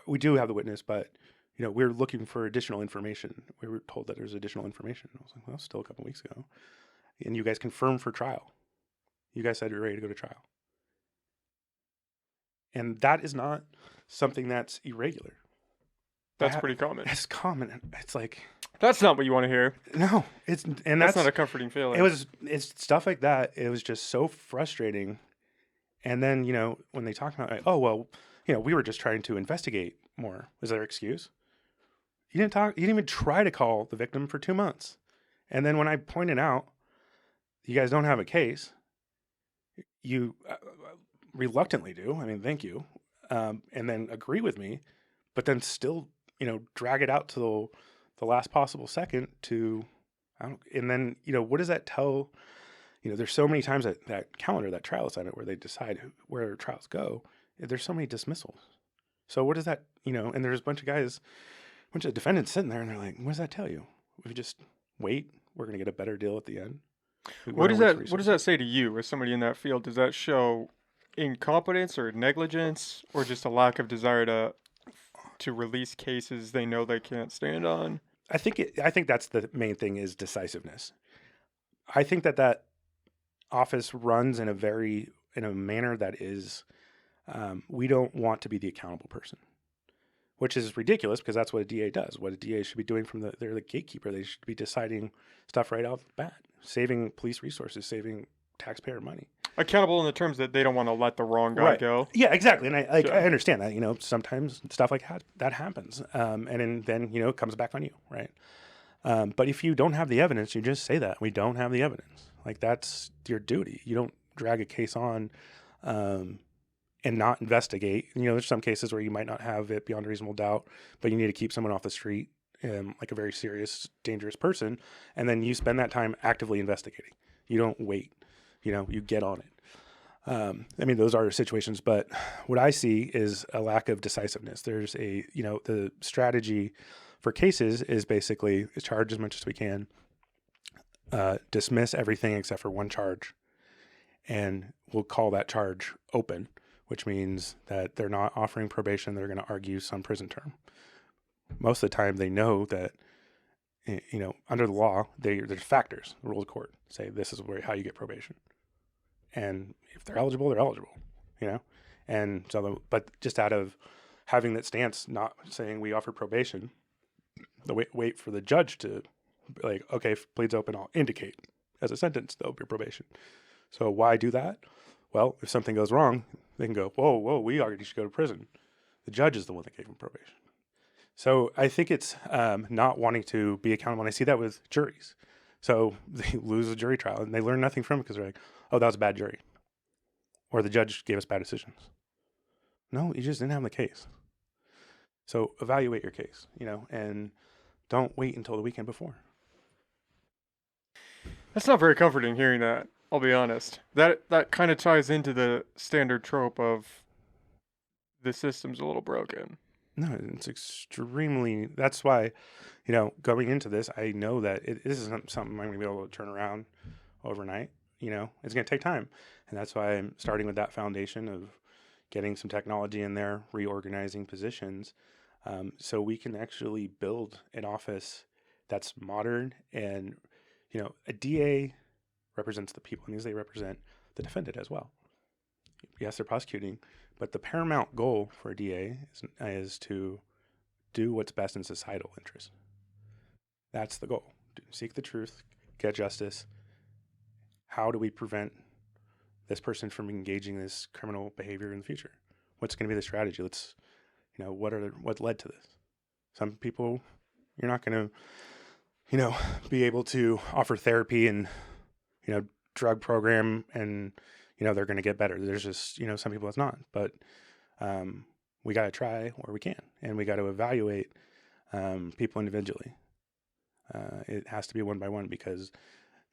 we do have the witness, but, we're looking for additional information. We were told that there's additional information." I was like, "Well, still a couple weeks ago. And you guys confirmed for trial. You guys said you're ready to go to trial." And that is not something that's irregular. That's pretty common. It's common. It's like... That's not what you want to hear. No. That's not a comforting feeling. It's stuff like that. It was just so frustrating. And then, when they talk about, "Oh, well, we were just trying to investigate more." Was their excuse? You didn't even try to call the victim for 2 months. And then when I pointed out, you guys don't have a case, you reluctantly do. I mean, thank you. And then agree with me, but then still, drag it out to the last possible second and then, what does that tell? There's so many times that calendar, that trial assignment, where they decide where trials go. There's so many dismissals. So what does that, and there's a bunch of defendants sitting there, and they're like, "What does that tell you? If we just wait, we're going to get a better deal at the end." What does that say to you as somebody in that field? Does that show incompetence or negligence, or just a lack of desire to release cases they know they can't stand on? I think that's the main thing, is decisiveness. I think that office runs in a manner that is, we don't want to be the accountable person, which is ridiculous, because that's what a DA does. What a DA should be doing they're the gatekeeper. They should be deciding stuff right off the bat, saving police resources, saving taxpayer money. Accountable in the terms that they don't want to let the wrong guy go. Yeah, exactly. And I understand that, sometimes stuff like that happens. And then, it comes back on you. Right. But if you don't have the evidence, you just say that we don't have the evidence. Like, that's your duty. You don't drag a case on, and not investigate. There's some cases where you might not have it beyond a reasonable doubt, but you need to keep someone off the street, like a very serious, dangerous person. And then you spend that time actively investigating. You don't wait, you get on it. Those are situations, but what I see is a lack of decisiveness. There's the strategy for cases is basically charge as much as we can, dismiss everything except for one charge, and we'll call that charge open, which means that they're not offering probation. They're going to argue some prison term. Most of the time they know that, under the law, there's factors. The rules of court say this is how you get probation. And if they're eligible, they're eligible, And so, but just out of having that stance, not saying we offer probation, wait for the judge to like, okay, pleads open, I'll indicate as a sentence, though, your probation. So why do that? Well, if something goes wrong, they can go, whoa, we already should go to prison. The judge is the one that gave him probation. So I think it's not wanting to be accountable. And I see that with juries. So they lose a jury trial and they learn nothing from it because they're like, oh, that was a bad jury. Or the judge gave us bad decisions. No, you just didn't have the case. So evaluate your case, and don't wait until the weekend before. That's not very comforting hearing that, I'll be honest. That kind of ties into the standard trope of the system's a little broken. No, it's extremely, that's why, going into this, I know that this isn't something I'm going to be able to turn around overnight. It's going to take time. And that's why I'm starting with that foundation of getting some technology in there, reorganizing positions, so we can actually build an office that's modern. And, a DA represents the people, and they represent the defendant as well. Yes, they're prosecuting, but the paramount goal for a DA is to do what's best in societal interest. That's the goal. Seek the truth, get justice. How do we prevent this person from engaging this criminal behavior in the future? What's going to be the strategy? Let's, what led to this? Some people, you're not going to, be able to offer therapy and, drug program and, they're going to get better. There's just, some people it's not, but we got to try where we can, and we got to evaluate people individually. It has to be one by one because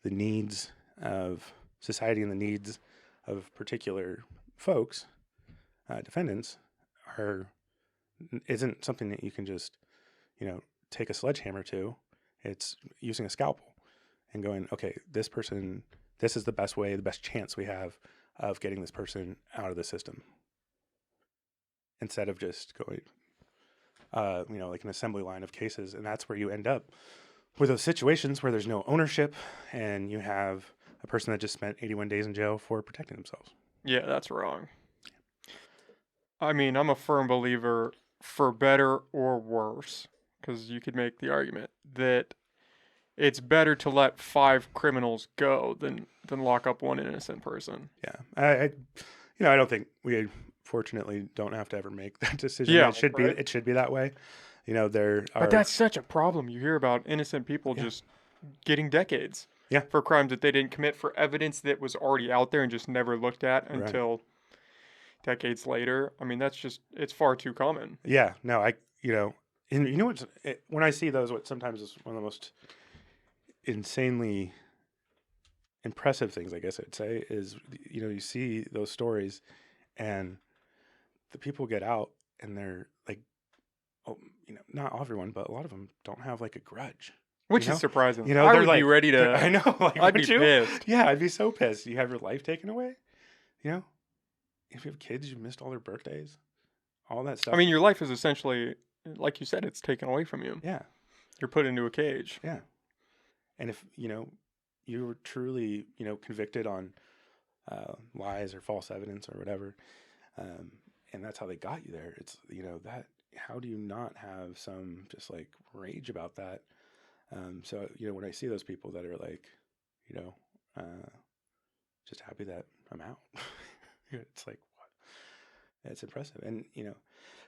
the needs of society and the needs of particular folks, defendants, isn't something that you can just, take a sledgehammer to. It's using a scalpel and going, okay, this person, this is the best way, the best chance we have of getting this person out of the system. Instead of just going, like an assembly line of cases. And that's where you end up with those situations where there's no ownership and you have a person that just spent 81 days in jail for protecting themselves. Yeah, that's wrong. I mean, I'm a firm believer, for better or worse, because you could make the argument that it's better to let 5 criminals go than lock up one innocent person. Yeah, I don't think we fortunately don't have to ever make that decision. Yeah, it should be that way. But that's such a problem. You hear about innocent people just getting decades for crimes that they didn't commit, for evidence that was already out there and just never looked at until decades later. I mean, it's far too common. Yeah, no, and when I see those, what sometimes is one of the most insanely impressive things, I guess I'd say, is, you see those stories and the people get out and they're like, not everyone, but a lot of them don't have like a grudge. Which is surprising. I would be ready to. I know. Like, I'd be pissed. Yeah, I'd be so pissed. You have your life taken away. If you have kids, you missed all their birthdays, all that stuff. I mean, your life is essentially, like you said, it's taken away from you. Yeah. You're put into a cage. Yeah. And if, you were truly, convicted on lies or false evidence or whatever, and that's how they got you there, it's, that, how do you not have some just like rage about that? So, when I see those people that are like, just happy that I'm out, it's like, what? It's impressive. And,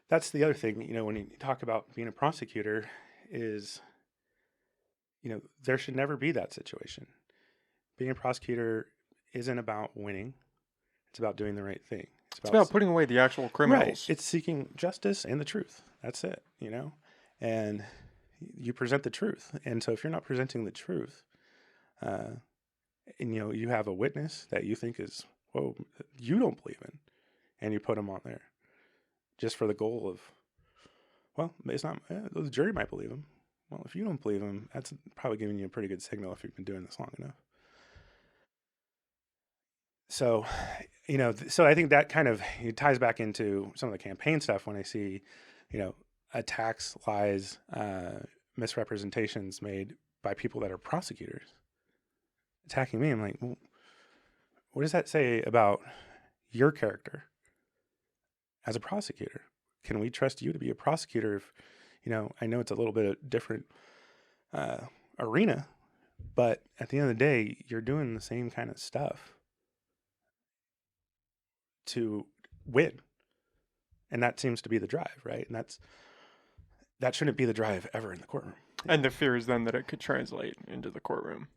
that's the other thing, when you talk about being a prosecutor is, there should never be that situation. Being a prosecutor isn't about winning. It's about doing the right thing. It's about putting away the actual criminals. Right. It's seeking justice and the truth. That's it, and you present the truth. And so if you're not presenting the truth, and, you have a witness that you think is, you don't believe in, and you put them on there just for the goal of, it's not, the jury might believe him. Well, if you don't believe him, that's probably giving you a pretty good signal if you've been doing this long enough. So, so I think that kind of ties back into some of the campaign stuff when I see, attacks, lies, misrepresentations made by people that are prosecutors attacking me. I'm like, well, what does that say about your character as a prosecutor? Can we trust you to be a prosecutor if, I know it's a little bit different arena, but at the end of the day, you're doing the same kind of stuff to win. And that seems to be the drive, right? And that shouldn't be the drive ever in the courtroom. And the fear is then that it could translate into the courtroom.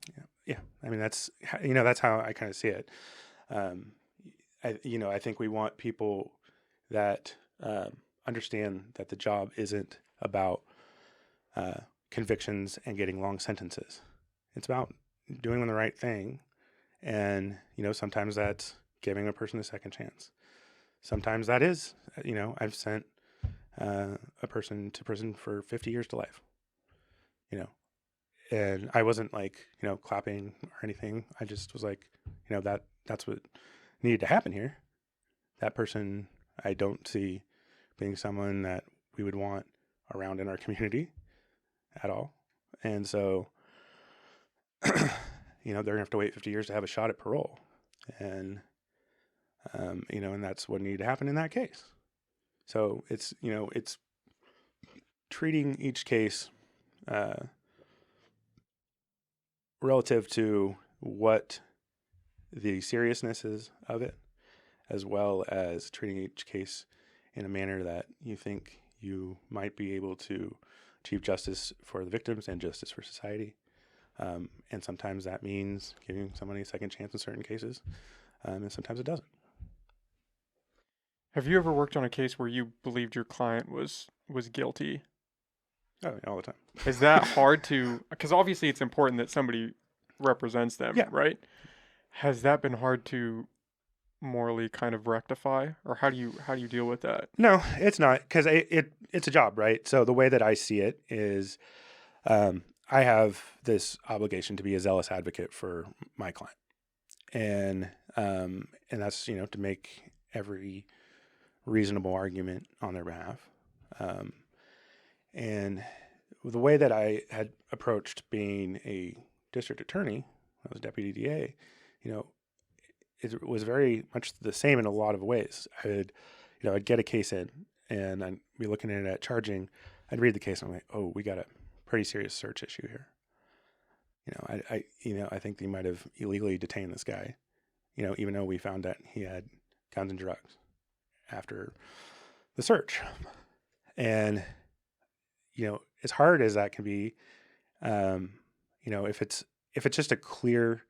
Yeah. I mean, that's how I kind of see it. I think we want people that understand that the job isn't about convictions and getting long sentences. It's about doing the right thing. And, sometimes that's giving a person a second chance. Sometimes that is, I've sent a person to prison for 50 years to life, and I wasn't like, clapping or anything. I just was like, that's what needed to happen here. That person, I don't see being someone that we would want around in our community at all. And so, they're gonna have to wait 50 years to have a shot at parole. And, and that's what needed to happen in that case. So it's treating each case relative to what the seriousness is of it, as well as treating each case in a manner that you think you might be able to achieve justice for the victims and justice for society. And sometimes that means giving somebody a second chance in certain cases, and sometimes it doesn't. Have you ever worked on a case where you believed your client was guilty? Oh, all the time. Is that hard to, because obviously it's important that somebody represents them, Yeah. right? Has that been hard to morally kind of rectify, or how do you deal with that? No, it's not, because it's a job, right? So the way that I see it is, I have this obligation to be a zealous advocate for my client, and that's to make every reasonable argument on their behalf. And the way that I had approached being a district attorney, I was deputy DA, it was very much the same in a lot of ways. I'd get a case in and I'd be looking at it at charging. I'd read the case and I'm like, oh, we got a pretty serious search issue here. I think they might have illegally detained this guy, even though we found that he had guns and drugs after the search. And, as hard as that can be, if it's just a clear,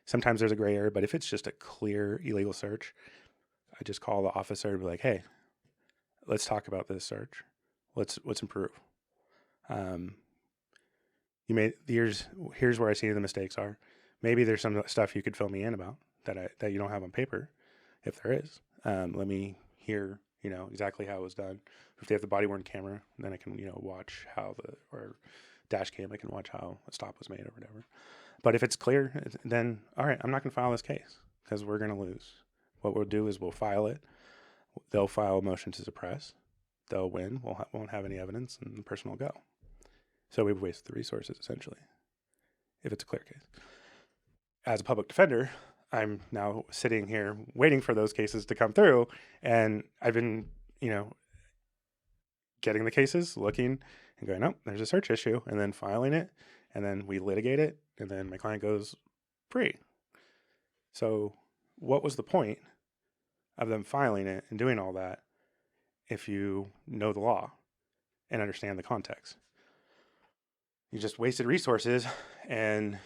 sometimes there's a gray area, but if it's just a clear illegal search, I just call the officer and be like, hey, let's talk about this search. Let's improve. Here's where I see the mistakes are. Maybe there's some stuff you could fill me in about that you don't have on paper. If there is, let me hear, exactly how it was done. If they have the body worn camera, then I can, watch or dash cam, I can watch how a stop was made or whatever. But if it's clear, then all right, I'm not going to file this case because we're going to lose. What we'll do is we'll file it. They'll file a motion to suppress. They'll win. Won't have any evidence, and the person will go. So we've wasted the resources, essentially, if it's a clear case. As a public defender, I'm now sitting here waiting for those cases to come through, and I've been, getting the cases, looking, and going, oh, there's a search issue, and then filing it, and then we litigate it, and then my client goes free. So what was the point of them filing it and doing all that if you know the law and understand the context? You just wasted resources and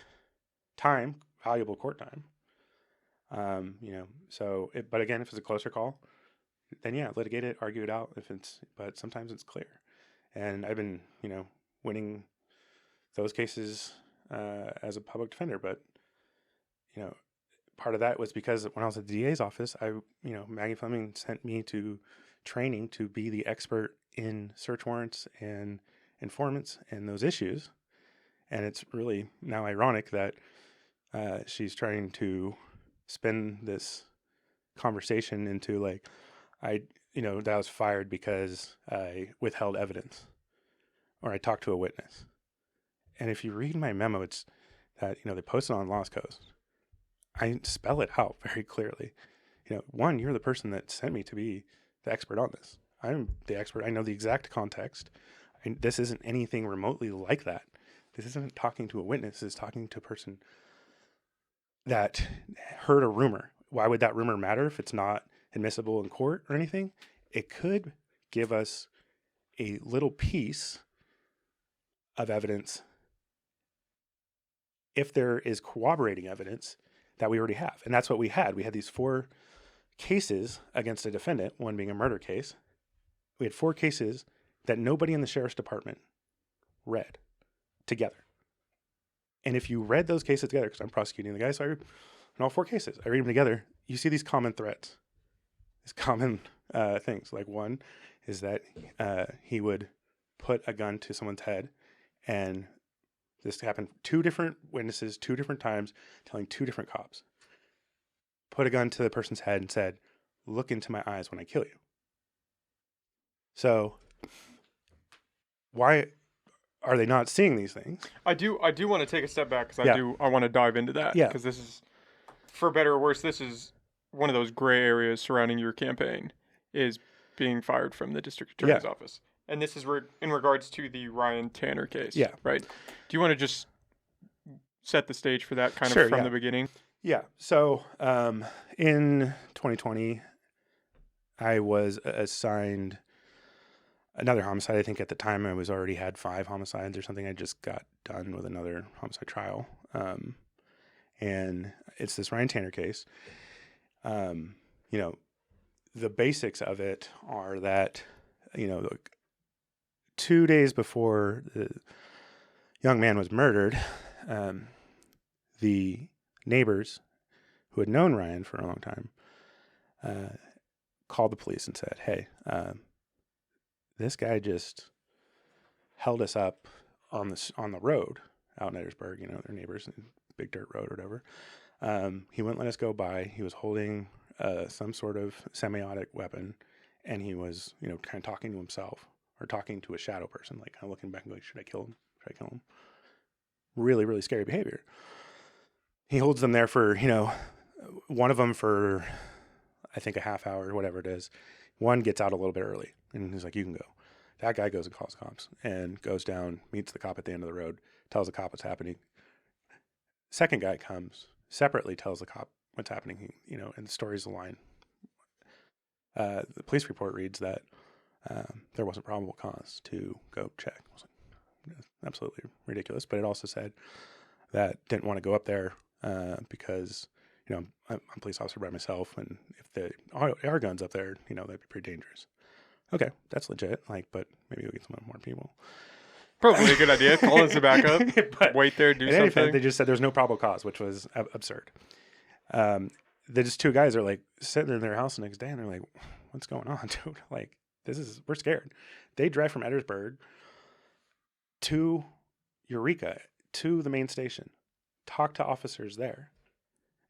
time, valuable court time. But again, if it's a closer call, then yeah, litigate it, argue it out. But sometimes it's clear. And I've been, winning those cases as a public defender. But, part of that was because when I was at the DA's office, Maggie Fleming sent me to training to be the expert in search warrants and informants and those issues. And it's really now ironic that she's trying to spin this conversation into like, that I was fired because I withheld evidence or I talked to a witness. And if you read my memo, it's that, they posted on Lost Coast. I spell it out very clearly. One, you're the person that sent me to be the expert on this. I'm the expert. I know the exact context. This isn't anything remotely like that This isn't talking to a witness. This is talking to a person that heard a rumor. Why would that rumor matter if it's not admissible in court or anything? It could give us a little piece of evidence if there is corroborating evidence that we already have. And that's what we had. We had these 4 cases against a defendant, one being a murder case. We had 4 cases that nobody in the sheriff's department read together. And if you read those cases together, because I'm prosecuting the guy, so I read in all 4 cases, I read them together, you see these common threats, these common things. Like one is that he would put a gun to someone's head, and this happened 2 different witnesses, 2 different times, telling 2 different cops. Put a gun to the person's head and said, "Look into my eyes when I kill you." So why are they not seeing these things? I do want to take a step back because Yeah. I want to dive into that. Yeah. Because this is, for better or worse, this is one of those gray areas surrounding your campaign, is being fired from the district attorney's office. And this is in regards to the Ryan Tanner case. Yeah. Right. Do you want to just set the stage for that kind Sure, of from yeah. the beginning? Yeah. So in 2020, I was assigned another homicide. I think at the time I was already had 5 homicides or something. I just got done with another homicide trial. And it's this Ryan Tanner case. You know, the basics of it are that, you know, 2 days before the young man was murdered, the neighbors who had known Ryan for a long time called the police and said, "Hey, this guy just held us up on the road out in Edwardsburg, you know, their neighbors, big dirt road or whatever. He wouldn't let us go by. He was holding some sort of semiotic weapon, and he was, you know, kind of talking to himself or talking to a shadow person, like kind of looking back and going, should I kill him? Should I kill him?" Really, really scary behavior. He holds them there for, you know, one of them for, I think, a half hour, whatever it is. One gets out a little bit early, and he's like, "You can go." That guy goes and calls cops and goes down, meets the cop at the end of the road, tells the cop what's happening. Second guy comes separately, tells the cop what's happening, you know, and the story's a line. The police report reads that there wasn't probable cause to go check. I was like, absolutely ridiculous. But it also said that didn't want to go up there because, you know, I'm a police officer by myself, and if the AR guns up there, you know, that'd be pretty dangerous. Okay, that's legit. Like, but maybe we'll get some more people. Probably a good idea. Call us a backup. But wait there, do in any something. event, they just said there's no probable cause, which was absurd. The just 2 guys are like sitting in their house the next day, and they're like, "What's going on, dude? Like, we're scared." They drive from Edwardsburg to Eureka, to the main station, talk to officers there.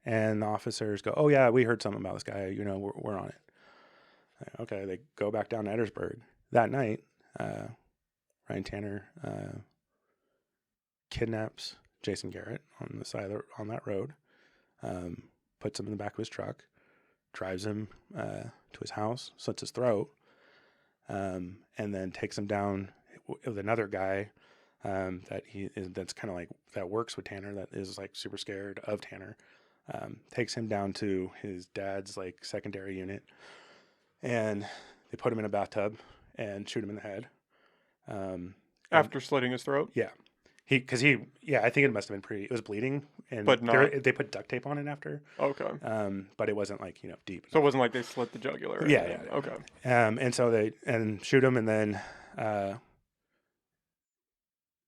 And the officers go, "Oh yeah, we heard something about this guy. You know, we're on it." Okay, they go back down to Edwardsburg. That night, Ryan Tanner kidnaps Jason Garrett on the side on that road, puts him in the back of his truck, drives him to his house, slits his throat, and then takes him down with another guy that's kind of like that works with Tanner, that is like super scared of Tanner. Takes him down to his dad's like secondary unit, and they put him in a bathtub and shoot him in the head. After slitting his throat? Yeah. I think it must have been it was bleeding, and but they put duct tape on it after. Okay. But it wasn't like, you know, deep. So it wasn't like they slit the jugular. Yeah. Okay. And so they shoot him, and then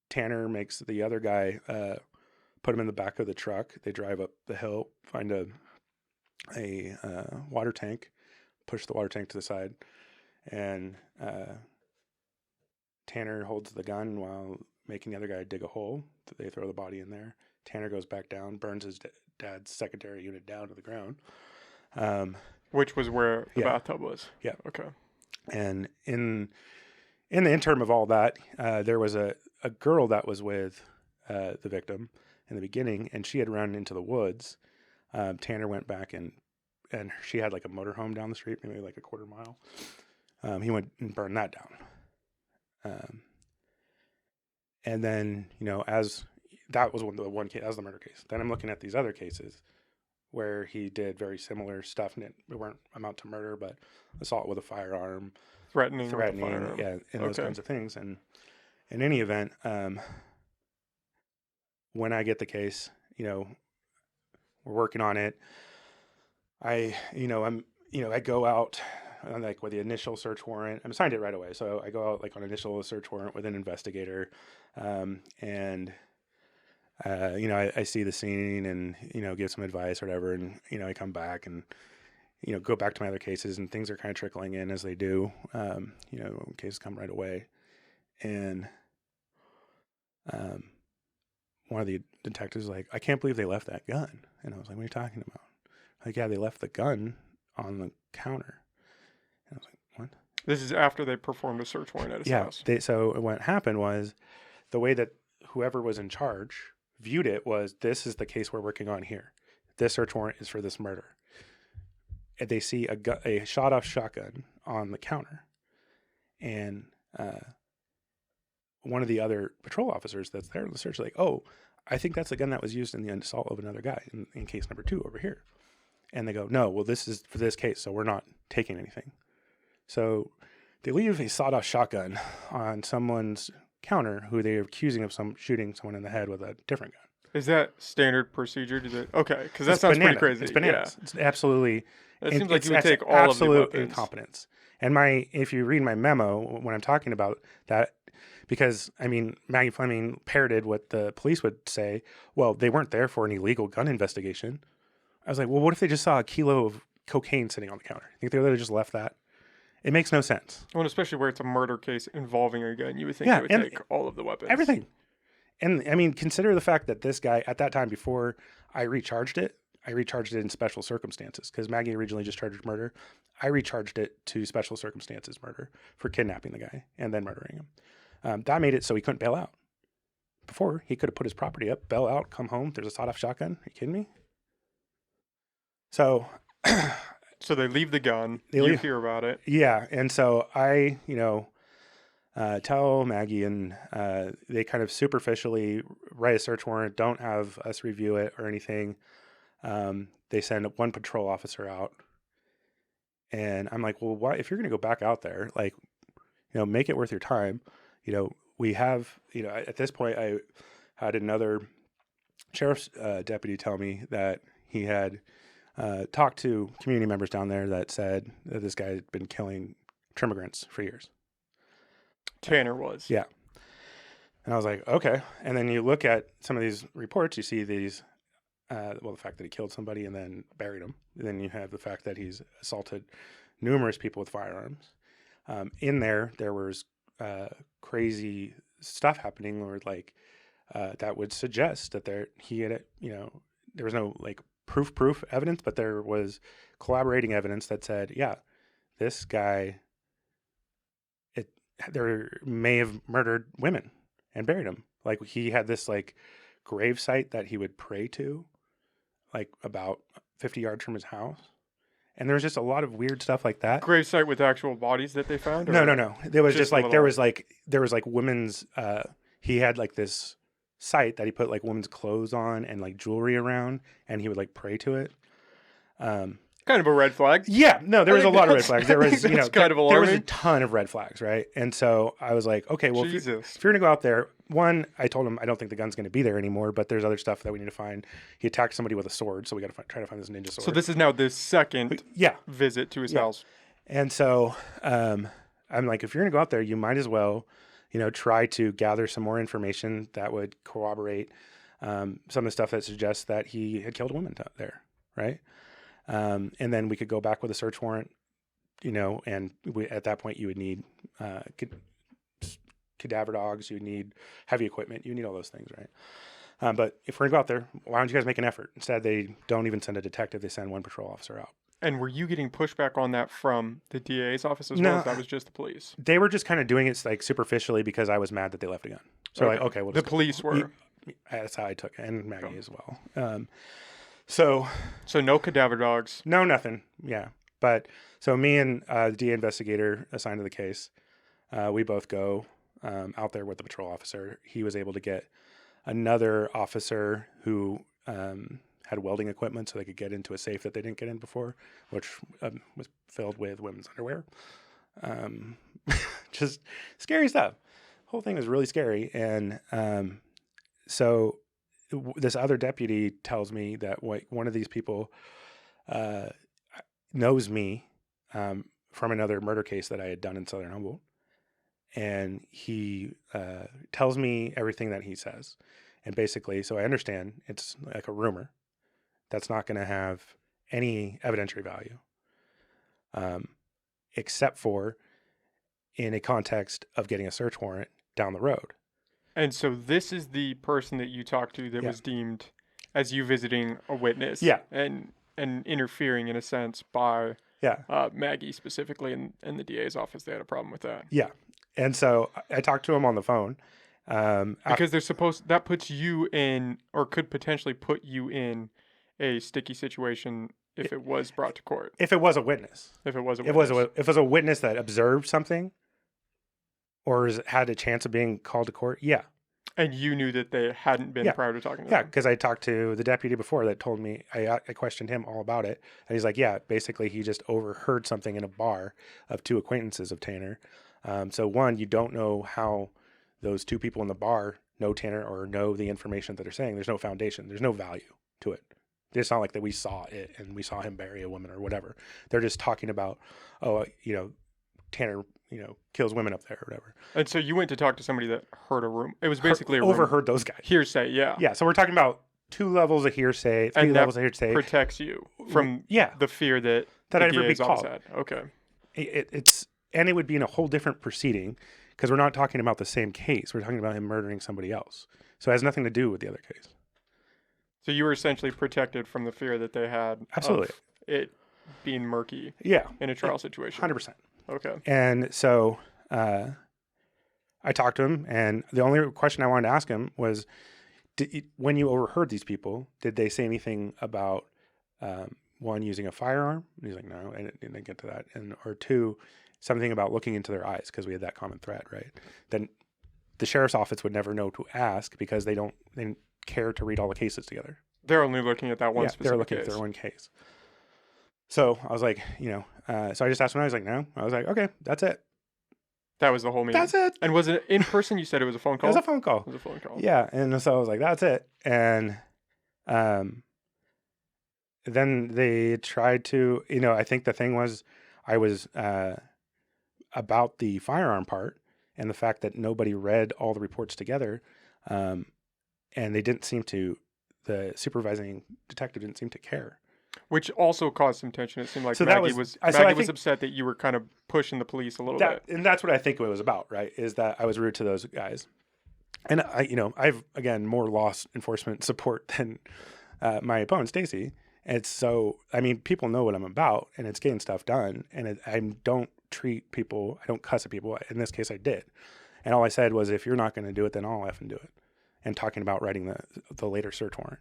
Tanner makes the other guy put him in the back of the truck. They drive up the hill, find a water tank, push the water tank to the side, and Tanner holds the gun while making the other guy dig a hole. They throw the body in there. Tanner goes back down, burns his dad's secondary unit down to the ground. Which was where the bathtub was. Yeah. Okay. And in the interim of all that, there was a girl that was with the victim in the beginning, and she had run into the woods. Tanner went back and she had like a motorhome down the street, maybe like a quarter mile. He went and burned that down. And then, as that was the one case, that was the murder case. Then I'm looking at these other cases where he did very similar stuff, and it weren't amount to murder, but assault with a firearm, threatening, with a firearm. yeah, and those kinds of things. And in any event, when I get the case, we're working on it. I go out like with the initial search warrant. I'm signed it right away, so I go out like on initial search warrant with an investigator, and I see the scene and give some advice or whatever, and I come back and go back to my other cases, and things are kind of trickling in as they do. Cases come right away, and one of the detectives was like, I can't believe they left that gun. And I was like, what are you talking about? Like, yeah, they left the gun on the counter. And I was like, what? This is after they performed a search warrant at his house. So what happened was the way that whoever was in charge viewed it was, this is the case we're working on here. This search warrant is for this murder. And they see a shot-off shotgun on the counter. And one of the other patrol officers that's there in the search, like, oh, I think that's the gun that was used in the assault of another guy in case number 2 over here. And they go, no, well, this is for this case, so we're not taking anything. So they leave a sawed-off shotgun on someone's counter who they're accusing of shooting someone in the head with a different gun. Is that standard procedure? Okay, because that sounds pretty crazy. It's bananas. Yeah. It's absolutely. It seems like you would take all of the weapons. Absolute incompetence. And if you read my memo when I'm talking about that, because Maggie Fleming parroted what the police would say. Well, they weren't there for an illegal gun investigation. I was like, well, what if they just saw a kilo of cocaine sitting on the counter? You think they would have just left that? It makes no sense. Well, especially where it's a murder case involving a gun, you would think they would take all of the weapons. Everything. And consider the fact that this guy, at that time, before I recharged it in special circumstances, because Maggie originally just charged murder. I recharged it to special circumstances murder for kidnapping the guy and then murdering him. That made it so he couldn't bail out. Before, he could have put his property up, bail out, come home. There's a sawed-off shotgun. Are you kidding me? So they leave the gun. You hear about it. Yeah, and so I, tell Maggie, and they kind of superficially write a search warrant, don't have us review it or anything. They send one patrol officer out, and I'm like, well, why? If you're going to go back out there, like, make it worth your time. We have, at this point, I had another sheriff's deputy tell me that he had talked to community members down there that said that this guy had been killing immigrants for years. Tanner was. Yeah. And I was like, okay. And then you look at some of these reports, you see these, the fact that he killed somebody and then buried him. And then you have the fact that he's assaulted numerous people with firearms. In there was crazy stuff happening, or that would suggest that there was no proof evidence, but there was corroborating evidence that said, yeah, this guy, there may have murdered women and buried them. Like, he had this grave site that he would pray to, about 50 yards from his house. And there was just a lot of weird stuff like that. Grave site with actual bodies that they found? No. There was just there was women's, he had this site that he put women's clothes on and jewelry around, and he would pray to it. Kind of a red flag. Yeah, no, there was a lot of red flags. There was, kind of alarming. There was a ton of red flags, right? And so I was like, okay, well, if you're going to go out there, one, I told him I don't think the gun's going to be there anymore, but there's other stuff that we need to find. He attacked somebody with a sword, so we got to try to find this ninja sword. So this is now the second visit to his house. And so I'm like, if you're going to go out there, you might as well, try to gather some more information that would corroborate some of the stuff that suggests that he had killed a woman there, right? And then we could go back with a search warrant, and at that point you would need cadaver dogs, you would need heavy equipment, you need all those things, right? But if we're going to go out there, why don't you guys make an effort? Instead, they don't even send a detective, they send one patrol officer out. And were you getting pushback on that from the DA's office as well as that was just the police? They were just kind of doing it superficially because I was mad that they left a gun. So okay, well, the police were. That's how I took it, and Maggie as well. So no cadaver dogs. No, nothing. Yeah. But so me and the DA investigator assigned to the case, we both go out there with the patrol officer. He was able to get another officer who had welding equipment so they could get into a safe that they didn't get in before, which was filled with women's underwear. Just scary stuff. The whole thing was really scary. And so this other deputy tells me that one of these people knows me from another murder case that I had done in Southern Humboldt. And he tells me everything that he says. And basically, so I understand it's like a rumor that's not going to have any evidentiary value, except for in a context of getting a search warrant down the road. And so this is the person that you talked to that was deemed as you visiting a witness. Yeah. And interfering in a sense by Maggie specifically and the DA's office. They had a problem with that. Yeah. And so I talked to him on the phone. Because that puts you in, or could potentially put you in, a sticky situation if it was brought to court. If it was a witness. If it was a witness. If it was a witness that observed something or had a chance of being called to court, yeah. And you knew that they hadn't been prior to talking to them? Yeah, because I talked to the deputy before that told me, I questioned him all about it. And he's like, yeah, basically he just overheard something in a bar of two acquaintances of Tanner. So one, you don't know how those two people in the bar know Tanner or know the information that they're saying. There's no foundation. There's no value to it. It's not like that we saw it and we saw him bury a woman or whatever. They're just talking about, Tanner, kills women up there or whatever. And so you went to talk to somebody that heard a rumor. It was basically a rumor. Overheard those guys. Hearsay, yeah. Yeah, so we're talking about 2 levels of hearsay, 3 levels of hearsay. Protects you from the fear that I'd ever be called. Had. Okay. And it would be in a whole different proceeding because we're not talking about the same case. We're talking about him murdering somebody else. So it has nothing to do with the other case. So you were essentially protected from the fear that they had. Absolutely. Of it being murky. Yeah. In a trial situation. 100%. Okay. And so I talked to him, and the only question I wanted to ask him was, when you overheard these people, did they say anything about, one, using a firearm? And he's like, no, and it didn't get to that. Or 2, something about looking into their eyes, because we had that common thread, right? Then the sheriff's office would never know to ask because they didn't care to read all the cases together. They're only looking at that one specific case. They're looking at their one case. So I was like, so I just asked him, I was like, no. I was like, okay, that's it. That was the whole meeting? That's it. And was it in person? You said it was a phone call? It was a phone call. It was a phone call. Yeah. And so I was like, that's it. And then they tried to, I think the thing was, I was about the firearm part and the fact that nobody read all the reports together. And they didn't seem to, the supervising detective didn't seem to care. Which also caused some tension. It seemed like so Maggie was upset that you were kind of pushing the police a little bit. And that's what I think it was about, right? Is that I was rude to those guys. And I've, again, more law enforcement support than my opponent, Stacy. And so, people know what I'm about, and it's getting stuff done. And I don't treat people, I don't cuss at people. In this case, I did. And all I said was, if you're not going to do it, then I'll effing do it. And talking about writing the later search warrant.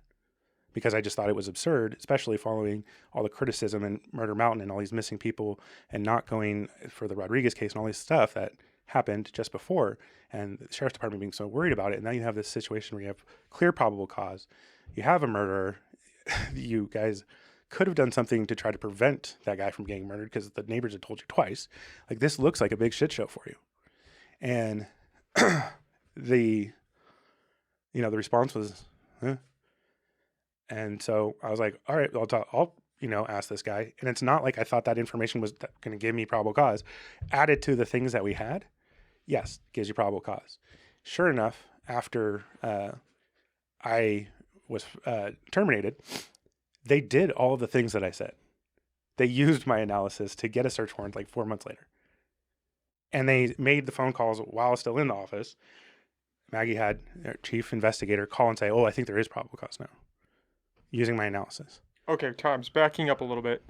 Because I just thought it was absurd, especially following all the criticism in Murder Mountain and all these missing people and not going for the Rodriguez case and all this stuff that happened just before, and the sheriff's department being so worried about it. And now you have this situation where you have clear probable cause. You have a murderer. You guys could have done something to try to prevent that guy from getting murdered because the neighbors had told you twice. Like, this looks like a big shit show for you. And the response was, huh? And so I was like, all right, I'll ask this guy. And it's not like I thought that information was going to give me probable cause. Added to the things that we had, yes, gives you probable cause. Sure enough, after I was terminated, they did all of the things that I said. They used my analysis to get a search warrant like 4 months later. And they made the phone calls while I was still in the office. Maggie had their chief investigator call and say, I think there is probable cause now. Using my analysis. Okay, Tom's backing up a little bit.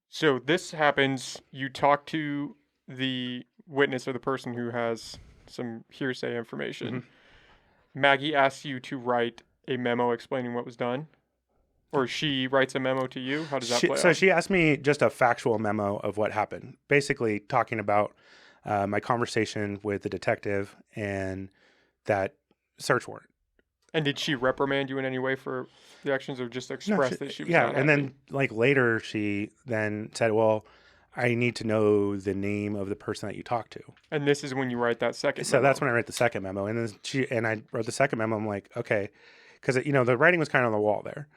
So this happens, you talk to the witness or the person who has some hearsay information. Mm-hmm. Maggie asks you to write a memo explaining what was done? Or she writes a memo to you? How does that play out? So she asked me just a factual memo of what happened. Basically talking about my conversation with the detective and that search warrant. And did she reprimand you in any way for the actions, or just express that she was yeah, not and happy? then like later she then said, "Well, I need to know the name of the person that you talked to." And this is when you write that second So memo. that's when I wrote the second memo, and then I wrote the second memo. I'm like, okay, because the writing was kind of on the wall there.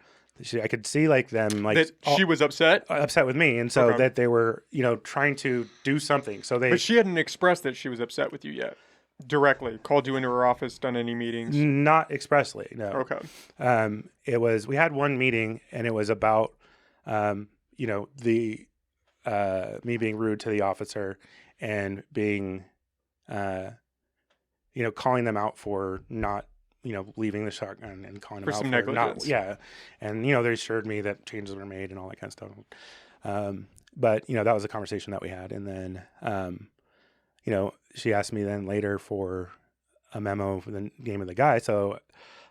I could see like them like that she was upset, upset with me, and so Okay. that they were trying to do something. So they but she hadn't expressed that she was upset with you yet. Directly called you into her office, done any meetings? not expressly, no. Okay. It was we had one meeting, and it was about the me being rude to the officer and being calling them out for not leaving the shotgun and calling For them out some for negligence. not and they assured me that changes were made and all that kind of stuff. But that was a conversation that we had, and then she asked me then later for a memo for the name of the guy. So I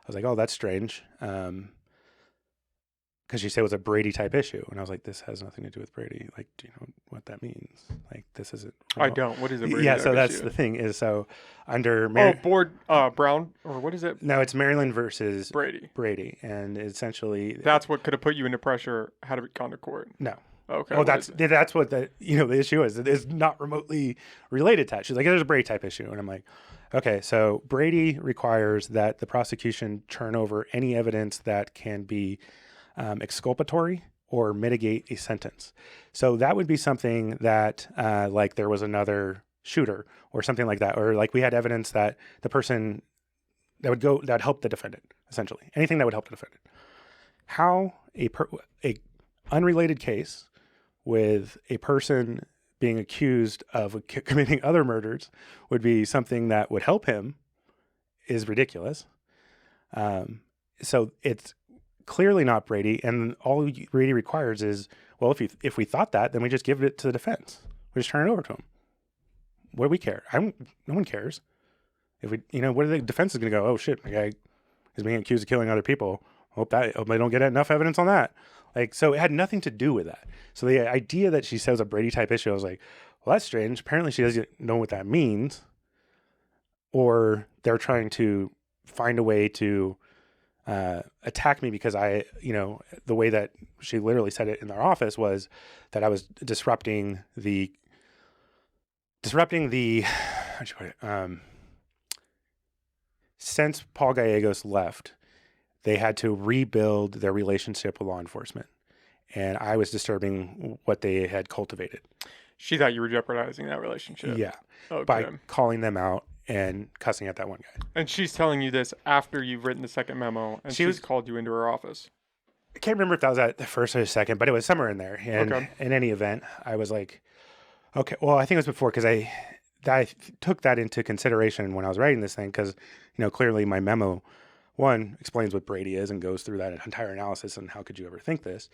was like, oh, that's strange. Because she said it was a Brady type issue. And I was like, this has nothing to do with Brady. Like, do you know what that means? Like, this isn't. I don't. What is a Brady Yeah, type so that's issue? the thing is, so under Brown, or what is it? no, it's Maryland versus Brady. and essentially That's what could have put you into pressure had it gone to court. no. Okay. Oh, what that's is it? that's what the issue is. It is not remotely related to that. She's like, there's a Brady type issue, and I'm like, okay. So Brady requires that the prosecution turn over any evidence that can be exculpatory or mitigate a sentence. So that would be something that, like, there was another shooter or something like that, or like we had evidence that the person that would help the defendant, essentially anything that would help the defendant. How a unrelated case with a person being accused of committing other murders would be something that would help him is ridiculous. So it's clearly not Brady, and all Brady requires is, well, if we thought that, then we just give it to the defense. We just turn it over to him. What do we care? No one cares. If we, what are the defense is going to go? Oh shit, my guy is being accused of killing other people. Hope they don't get enough evidence on that. Like, so it had nothing to do with that. So the idea that she says a Brady type issue, I was like, well, that's strange. Apparently she doesn't know what that means, or they're trying to find a way to attack me because I, the way that she literally said it in their office was that I was disrupting the, how'd you put it? Since Paul Gallegos left, they had to rebuild their relationship with law enforcement, and I was disturbing what they had cultivated. She thought you were jeopardizing that relationship. Yeah. Okay. By calling them out and cussing at that one guy. And she's telling you this after you've written the second memo, and she's called you into her office. I can't remember if that was at the first or the second, but it was somewhere in there. And in any event, I was like, okay, well, I think it was before, because I took that into consideration when I was writing this thing, because, clearly my memo, one, explains what Brady is and goes through that entire analysis and how could you ever think this.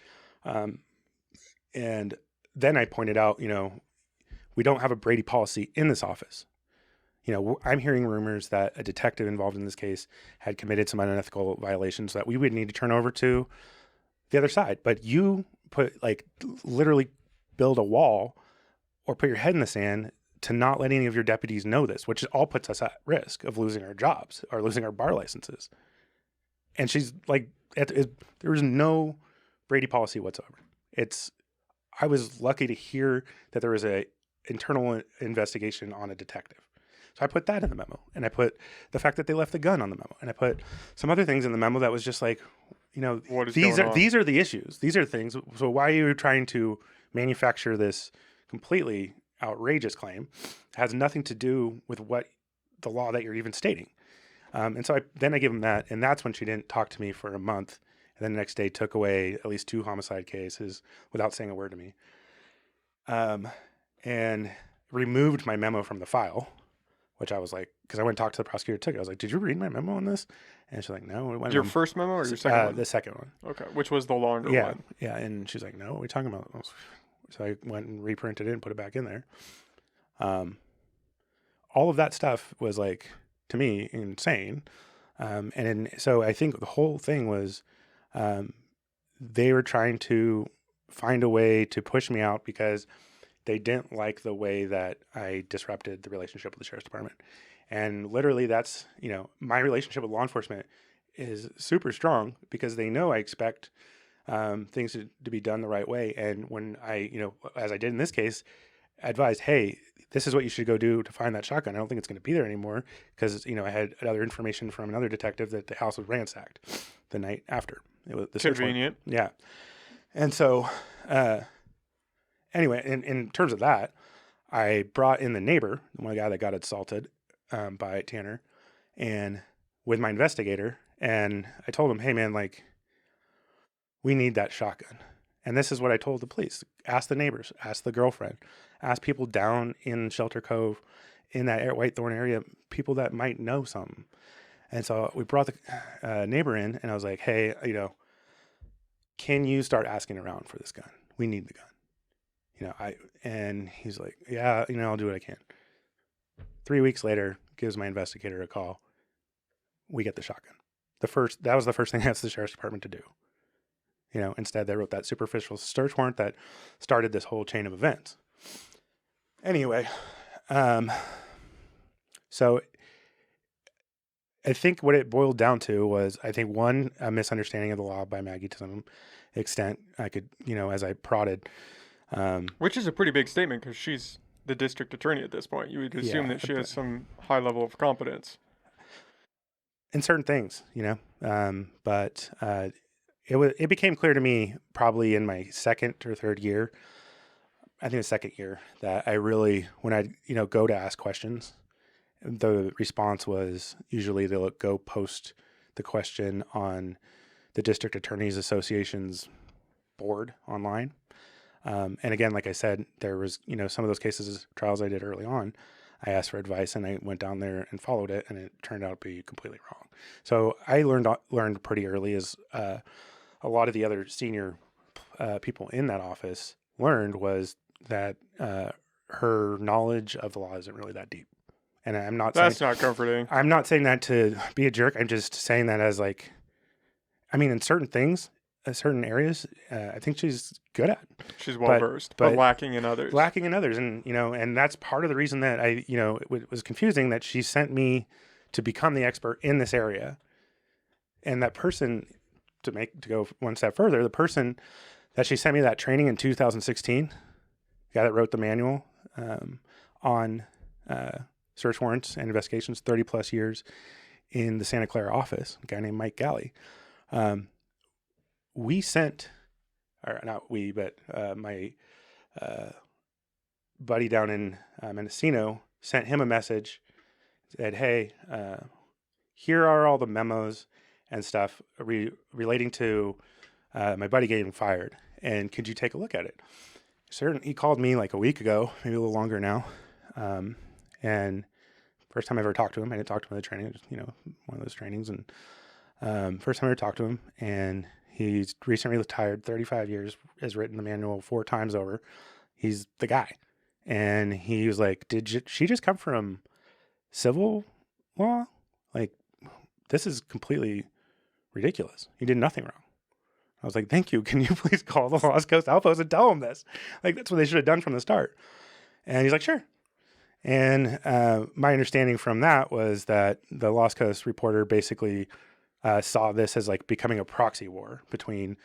And then I pointed out, we don't have a Brady policy in this office. I'm hearing rumors that a detective involved in this case had committed some unethical violations that we would need to turn over to the other side. But you literally build a wall or put your head in the sand to not let any of your deputies know this, which all puts us at risk of losing our jobs or losing our bar licenses. And she's like, there was no Brady policy whatsoever. I was lucky to hear that there was a internal investigation on a detective. So I put that in the memo, and I put the fact that they left the gun on the memo, and I put some other things in the memo that was just like, these are the issues. These are things. So why are you trying to manufacture this completely outrageous claim? It has nothing to do with what the law that you're even stating. And so I gave him that, and that's when she didn't talk to me for a month. And then the next day took away at least 2 homicide cases without saying a word to me. And removed my memo from the file, which I was like, because I went and talked to the prosecutor, took it. I was like, did you read my memo on this? And she's like, no. Your first memo or your second one? The second one. Okay, which was the longer one. Yeah, and she's like, no, what are we talking about? So I went and reprinted it and put it back in there. All of that stuff was like, to me, insane. So I think the whole thing was they were trying to find a way to push me out because they didn't like the way that I disrupted the relationship with the sheriff's department. And literally that's, my relationship with law enforcement is super strong because they know I expect things to be done the right way. And when I, as I did in this case, advised, hey, this is what you should go do to find that shotgun. I don't think it's going to be there anymore because, I had other information from another detective that the house was ransacked the night after. It was the Convenient. Yeah. And so, anyway, in terms of that, I brought in the neighbor, one guy that got assaulted by Tanner, and with my investigator, and I told him, hey, man, like, we need that shotgun. And this is what I told the police. Ask the neighbors, ask the girlfriend, ask people down in Shelter Cove, in that Whitethorn area, people that might know something. And so we brought the neighbor in, and I was like, hey, can you start asking around for this gun? We need the gun. And he's like, yeah, I'll do what I can. 3 weeks later, gives my investigator a call. We get the shotgun. That was the first thing I asked the sheriff's department to do. Instead they wrote that superficial search warrant that started this whole chain of events. Anyway, so I think what it boiled down to was, I think, one, a misunderstanding of the law by Maggie to some extent. I could, as I prodded. Which is a pretty big statement because she's the district attorney at this point. You would assume that she has some high level of competence. In certain things, but it became clear to me probably in my second or third year, I think the second year, that I really, when I, go to ask questions, the response was usually they'll go post the question on the District Attorneys Association's board online. And again, like I said, there was, some of those cases, trials I did early on, I asked for advice and I went down there and followed it, and it turned out to be completely wrong. So I learned pretty early, as a lot of the other senior people in that office learned, was that her knowledge of the law isn't really that deep. And I'm not That's not comforting. I'm not saying that to be a jerk. I'm just saying that as like, in certain things, certain areas, I think she's good at. She's well-versed, but lacking in others. And, and that's part of the reason that it was confusing that she sent me to become the expert in this area. And that person, to go one step further, the person that she sent me that training in 2016, the guy that wrote the manual on search warrants and investigations, 30 plus years in the Santa Clara office, a guy named Mike Galley. My buddy down in Mendocino sent him a message, said, hey, here are all the memos and stuff relating to my buddy getting fired, and could you take a look at it? He called me like a week ago, maybe a little longer now, and first time I ever talked to him. I didn't talk to him at the training, one of those trainings, and first time I ever talked to him, and he's recently retired, 35 years, has written the manual 4 times over. He's the guy. And he was like, she just come from civil law? Like, this is completely ridiculous. You did nothing wrong. I was like, thank you. Can you please call the Lost Coast Outpost and tell them this? Like, that's what they should have done from the start. And he's like, sure. And my understanding from that was that the Lost Coast reporter basically saw this as like becoming a proxy war between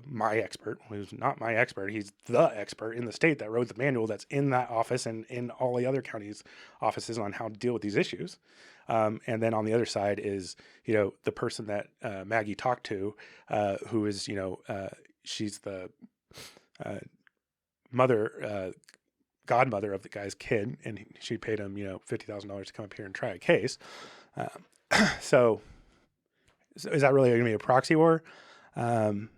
my expert, who's not my expert. He's the expert in the state that wrote the manual that's in that office and in all the other counties' offices on how to deal with these issues. And then on the other side is, the person that Maggie talked to, who is, she's the godmother of the guy's kid, and she paid him, $50,000 to come up here and try a case. So is that really going to be a proxy war? And,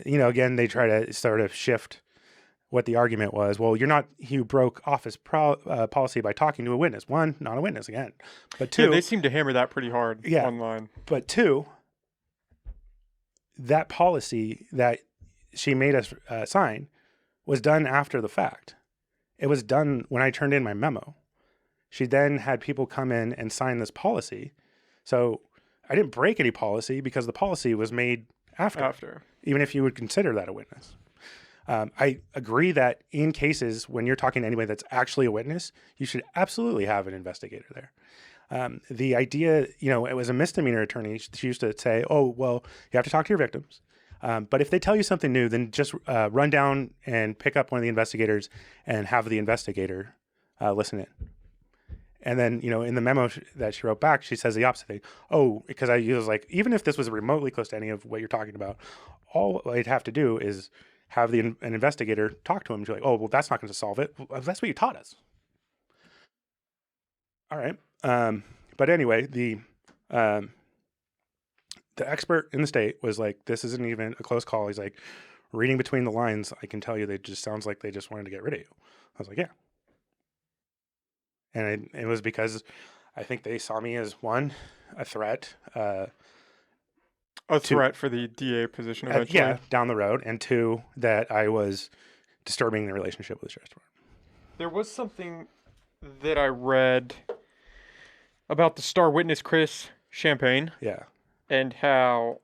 again, they try to sort of shift what the argument was. Well, you broke office policy by talking to a witness. One, not a witness again. But two, they seem to hammer that pretty hard online. But two, that policy that she made us sign was done after the fact. It was done when I turned in my memo. She then had people come in and sign this policy. So I didn't break any policy because the policy was made after. Even if you would consider that a witness. I agree that in cases when you're talking to anybody that's actually a witness, you should absolutely have an investigator there. The idea, it was a misdemeanor attorney. She used to say, oh, well, you have to talk to your victims. But if they tell you something new, then just run down and pick up one of the investigators and have the investigator listen in. And then, in the memo that she wrote back, she says the opposite thing. Oh, because I was like, even if this was remotely close to any of what you're talking about, all I'd have to do is have an investigator talk to him. She's like, oh, well, that's not going to solve it. Well, that's what you taught us. All right. But anyway, the expert in the state was like, this isn't even a close call. He's like, reading between the lines, I can tell you, they just sounds like they just wanted to get rid of you. I was like, yeah. And it was because I think they saw me as, one, a threat. A threat for the DA position eventually. Yeah, down the road. And two, that I was disturbing the relationship with the sheriff's department. There was something that I read about the star witness, Chris Champagne. Yeah. And how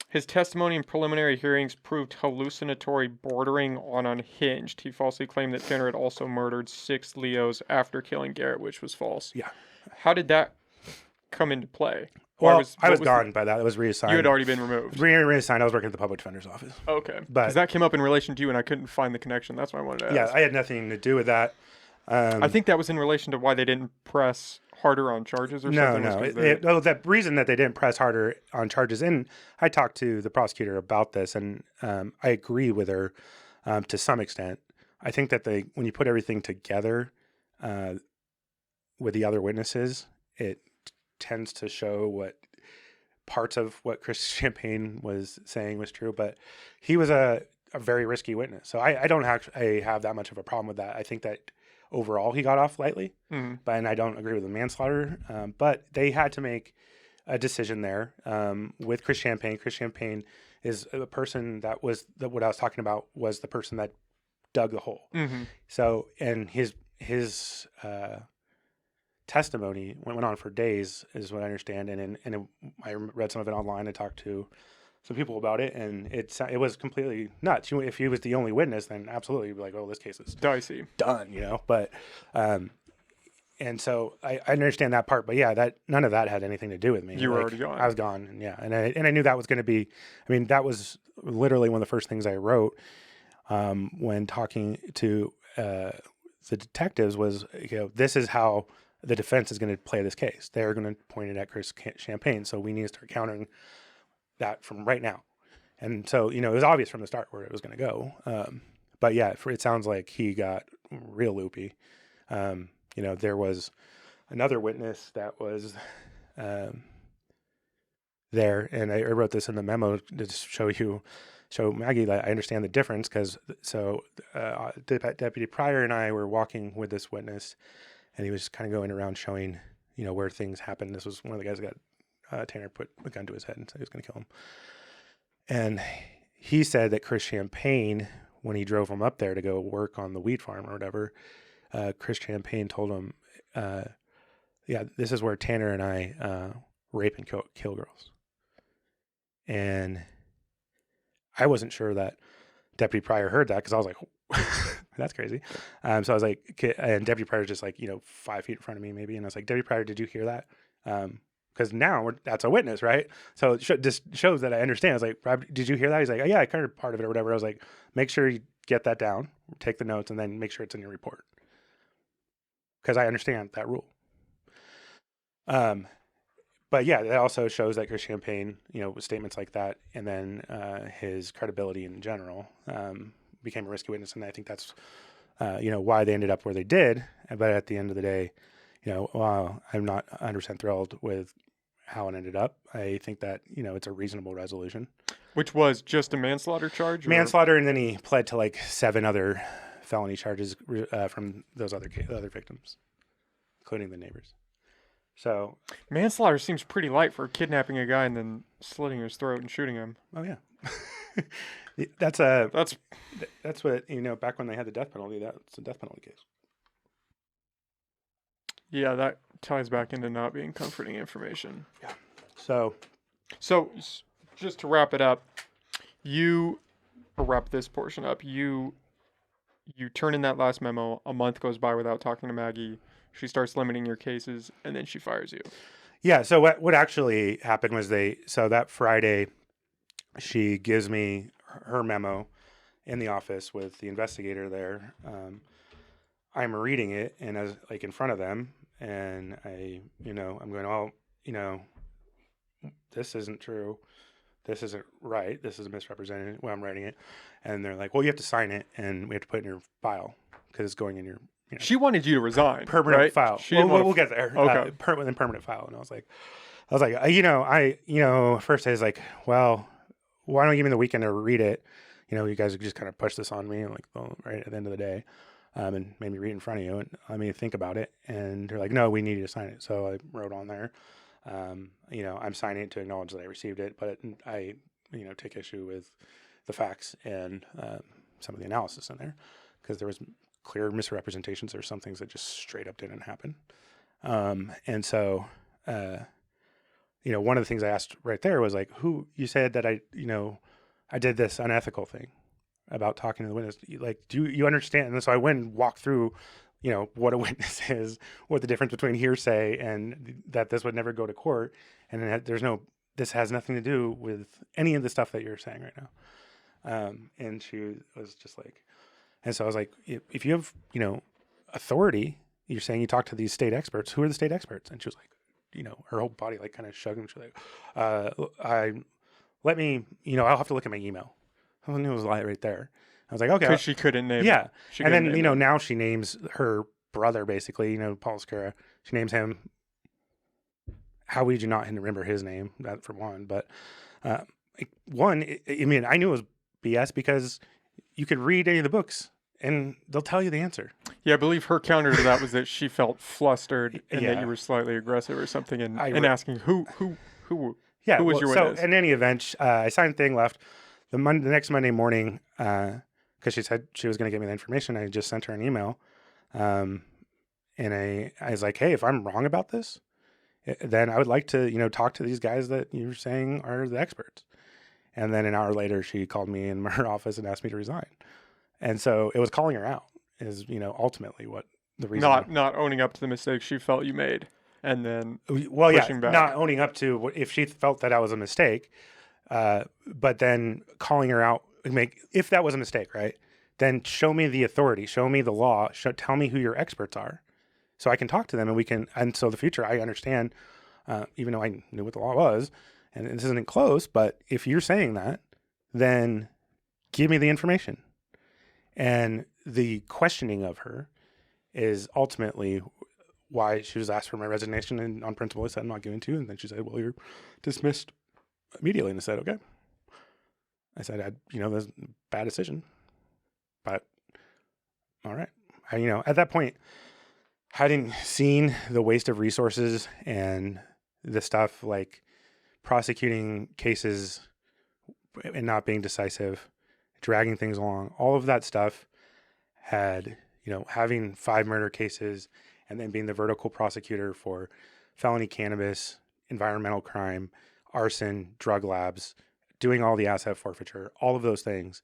his testimony in preliminary hearings proved hallucinatory, bordering on unhinged. He falsely claimed that Tanner had also murdered 6 Leos after killing Garrett, which was false. Yeah. How did that come into play? Well, I was gone by that. It was reassigned. You had already been removed. Reassigned. I was working at the public defender's office. Okay. Because that came up in relation to you, and I couldn't find the connection. That's why I wanted to ask. Yeah, I had nothing to do with that. I think that was in relation to why they didn't press harder on charges or something. No. The reason that they didn't press harder on charges, and I talked to the prosecutor about this, and I agree with her to some extent. I think that when you put everything together with the other witnesses, it tends to show what parts of what Chris Champagne was saying was true, but he was a very risky witness. So I don't actually have that much of a problem with that. I think that overall he got off lightly, and I don't agree with the manslaughter. But they had to make a decision there with Chris Champagne. Chris Champagne is a person that was what I was talking about was the person that dug the hole. So, and his testimony went on for days, is what I understand. And I read some of it online. I talked to some people about it, and it was completely nuts. If he was the only witness, then absolutely, you'd be like, oh, this case is dicey, done, But, and so I understand that part, but yeah, none of that had anything to do with me. You were already gone. I was gone, and yeah, and I knew that was going to be. I mean, that was literally one of the first things I wrote when talking to the detectives was, this is how the defense is going to play this case. They're going to point it at Chris Champagne, so we need to start countering that from right now. And so, it was obvious from the start where it was going to go. But yeah, it sounds like he got real loopy. There was another witness that was there, and I wrote this in the memo to show Maggie that I understand the difference, because Deputy Pryor and I were walking with this witness, and he was kind of going around showing, where things happened. This was one of the guys that got Tanner put a gun to his head and said he was going to kill him. And he said that Chris Champagne, when he drove him up there to go work on the wheat farm or whatever, Chris Champagne told him, this is where Tanner and I rape and kill girls. And I wasn't sure that Deputy Pryor heard that, because I was like, that's crazy. So I was like, and Deputy Pryor's just like, 5 feet in front of me maybe. And I was like, Deputy Pryor, did you hear that? Because now that's a witness, right? So it just shows that I understand. I was like, Rob, did you hear that? He's like, oh, yeah, I heard part of it or whatever. I was like, make sure you get that down, take the notes, and then make sure it's in your report. Because I understand that rule. But yeah, that also shows that Chris Champagne, with statements like that, and then his credibility in general, became a risky witness. And I think that's, why they ended up where they did. But at the end of the day, I'm not 100% thrilled with how it ended up. I think that, it's a reasonable resolution. Which was just a manslaughter charge? Manslaughter, and then he pled to like 7 other felony charges from those other victims, including the neighbors. So manslaughter seems pretty light for kidnapping a guy and then slitting his throat and shooting him. Oh yeah. That's what, back when they had the death penalty, that's a death penalty case. Yeah, that ties back into not being comforting information. Yeah. So just to wrap it up, you to wrap this portion up, you turn in that last memo. A month goes by without talking to Maggie. She starts limiting your cases, and then she fires you. Yeah. So what actually happened was so that Friday, she gives me her memo in the office with the investigator there. I'm reading it and as like in front of them, and I'm going, oh, this isn't true. This isn't right. This is misrepresented when I'm writing it. And they're like, well, you have to sign it and we have to put it in your file because it's going in your She wanted you to resign. permanent right? file. She Well, didn't want we'll get there. Okay. Permanent file. And I was like, first I was like, well, why don't you give me the weekend to read it? You guys just kind of pushed this on me, like, well, right at the end of the day, and made me read in front of you and let me think about it. And they're like, no, we need you to sign it. So I wrote on there, I'm signing it to acknowledge that I received it, but I take issue with the facts and some of the analysis in there because there was clear misrepresentations. There's some things that just straight up didn't happen. And so, one of the things I asked right there was like, you said that I did this unethical thing about talking to the witness. Like, do you understand? And so I went and walked through, what a witness is, what the difference between hearsay and that this would never go to court. And this has nothing to do with any of the stuff that you're saying right now. And she was just like, and so I was like, if you have, authority, you're saying you talk to these state experts, who are the state experts? And she was like, her whole body like kind of shrugged and she's like, I'll have to look at my email. I knew it was a lie right there. I was like, okay. Because she couldn't name Yeah. She And couldn't then, name him. now she names her brother basically, Paul Scara. She names him. How would you not remember his name? That for one. But I knew it was BS because you could read any of the books and they'll tell you the answer. Yeah, I believe her counter to that was that she felt flustered and that Yeah. you were slightly aggressive or something, and asking who Yeah, who was your witness. So in any event, I signed the thing, left. The next Monday morning, because she said she was going to give me the information, I just sent her an email, and I was like, hey, if I'm wrong about this, then I would like to talk to these guys that you're saying are the experts. And then an hour later, she called me in her office and asked me to resign. And so it was calling her out is ultimately what the reason. Not owning up to the mistake she felt you made, and then pushing back. Not owning up to if she felt that was a mistake, but then calling her out. If that was a mistake, right? Then show me the authority, show me the law, tell me who your experts are, so I can talk to them and we can. And so the future, I understand, even though I knew what the law was, and this isn't close. But if you're saying that, then give me the information. And the questioning of her is ultimately why she was asked for my resignation, and on principle I said I'm not going to. And then she said, well, you're dismissed immediately. And I said, okay. I said, that's a bad decision, but all right. At that point, having seen the waste of resources and the stuff like prosecuting cases and not being decisive, dragging things along, all of that stuff had, having 5 murder cases and then being the vertical prosecutor for felony cannabis, environmental crime, arson, drug labs, doing all the asset forfeiture, all of those things,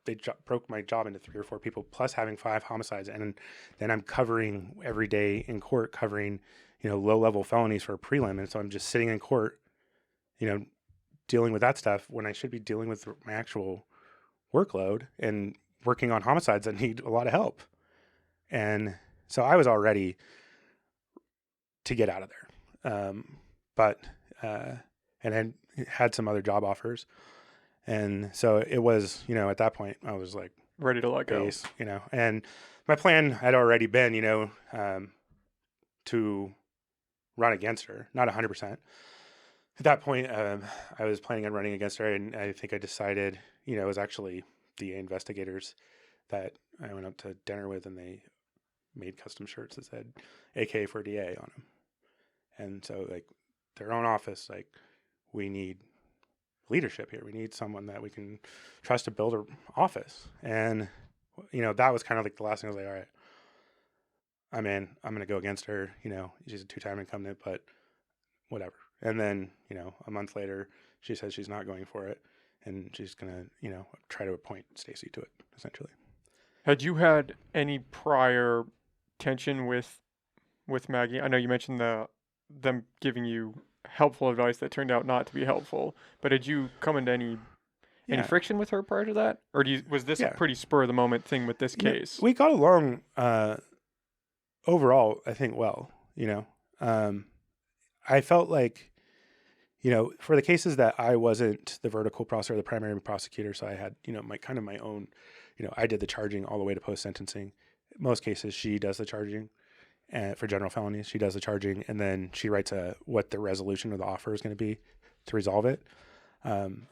they broke my job into 3 or 4 people, plus having 5 homicides. And then I'm covering every day in court, covering, low-level felonies for a prelim. And so I'm just sitting in court, dealing with that stuff when I should be dealing with my actual workload and working on homicides that need a lot of help. And so I was all ready to get out of there. And then had some other job offers. And so it was, at that point I was like ready to let go, and my plan had already been, to run against her, not 100%. At that point, I was planning on running against her, and I think I decided, it was actually the investigators that I went up to dinner with, and they made custom shirts that said AK for DA on them. And so, like, their own office, like, we need leadership here. We need someone that we can trust to build an office. And, that was kind of like the last thing. I was like, all right, I'm in. I'm going to go against her. She's a 2-time incumbent, but whatever. And then, a month later, she says she's not going for it. and she's gonna, try to appoint Stacy to it, essentially. Had you had any prior tension with Maggie? I know you mentioned them giving you helpful advice that turned out not to be helpful, but had you come into any Yeah, friction with her prior to that, or was this a yeah. pretty spur of the moment thing with this case? We got along overall, I think, well. I felt like, for the cases that I wasn't the vertical prosecutor, the primary prosecutor, so I had, my own, I did the charging all the way to post-sentencing. Most cases, she does the charging. And for general felonies, she does the charging, and then she writes what the resolution or the offer is going to be to resolve it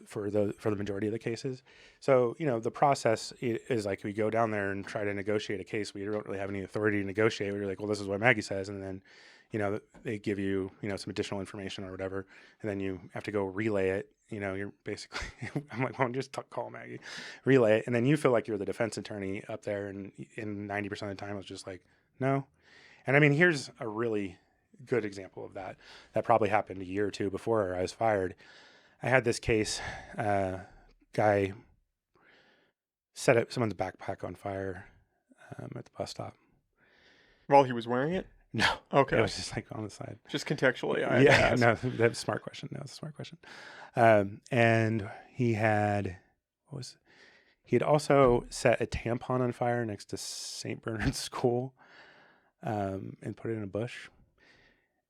for the majority of the cases. So, the process is like we go down there and try to negotiate a case. We don't really have any authority to negotiate. We're like, well, this is what Maggie says, and then they give you, some additional information or whatever, and then you have to go relay it. You're basically, I'm like, well, just call Maggie, relay it. And then you feel like you're the defense attorney up there. And in 90% of the time, I was just like, no. And I mean, here's a really good example of that. That probably happened a year or two before I was fired. I had this case, guy set up someone's backpack on fire at the bus stop. While he was wearing it? No. Okay. It was just like on the side. Just contextually, Yeah, no, that's a smart question. No, it's a smart question. And he had also set a tampon on fire next to St. Bernard's School and put it in a bush.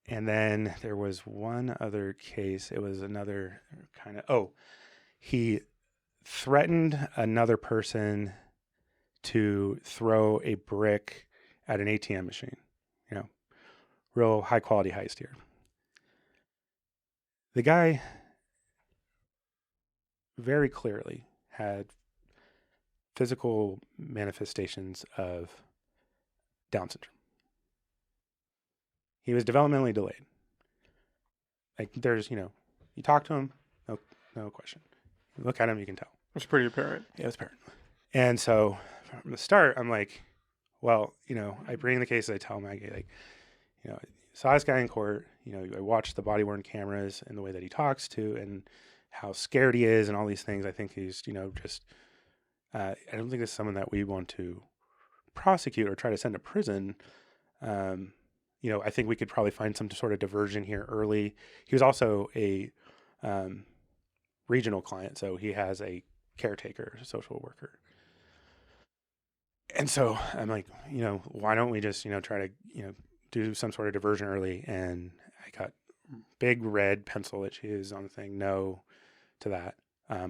And then there was one other case. It was another kind of, he threatened another person to throw a brick at an ATM machine. Real high quality heist here. The guy very clearly had physical manifestations of Down syndrome. He was developmentally delayed. Like there's, you talk to him, no question. You look at him, you can tell. It's pretty apparent. Yeah, it's apparent. And so from the start, I'm like, well, I bring the case, I tell Maggie, like, saw this guy in court, I watched the body worn cameras and the way that he talks to and how scared he is and all these things. I think he's, just, I don't think it's someone that we want to prosecute or try to send to prison. I think we could probably find some sort of diversion here early. He was also a regional client, so he has a caretaker, a social worker. And so I'm like, why don't we just, try to, do some sort of diversion early? And I got big red pencil that she is on the thing. No to that.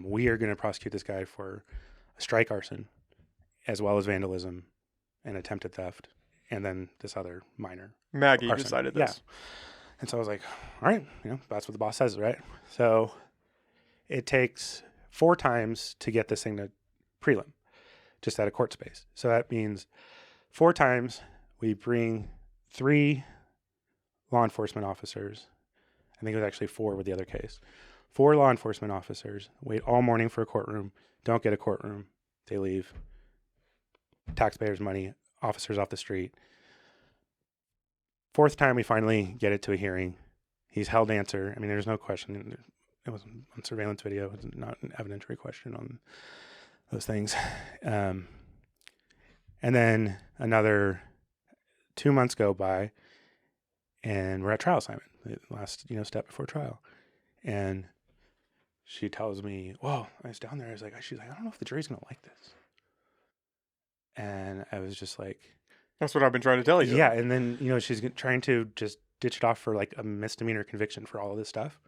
We are going to prosecute this guy for a strike arson as well as vandalism and attempted theft. And then this other minor. Maggie arson. decided this. Yeah. And so I was like, all right, that's what the boss says, right? So it takes 4 times to get this thing to prelim, just out of court space. So that means 4 times we bring 3 law enforcement officers. I think it was actually 4 with the other case. 4 law enforcement officers wait all morning for a courtroom, don't get a courtroom, they leave. Taxpayers' money, officers off the street. 4th time we finally get it to a hearing. He's held to answer. I mean, there's no question. It was on surveillance video. It's not an evidentiary question on those things. And then another 2 months go by, and we're at trial assignment, the last step before trial. And she tells me, well, I was down there. She's like, I don't know if the jury's gonna like this. And I was just like, that's what I've been trying to tell you. Yeah. And then she's trying to just ditch it off for like a misdemeanor conviction for all of this stuff.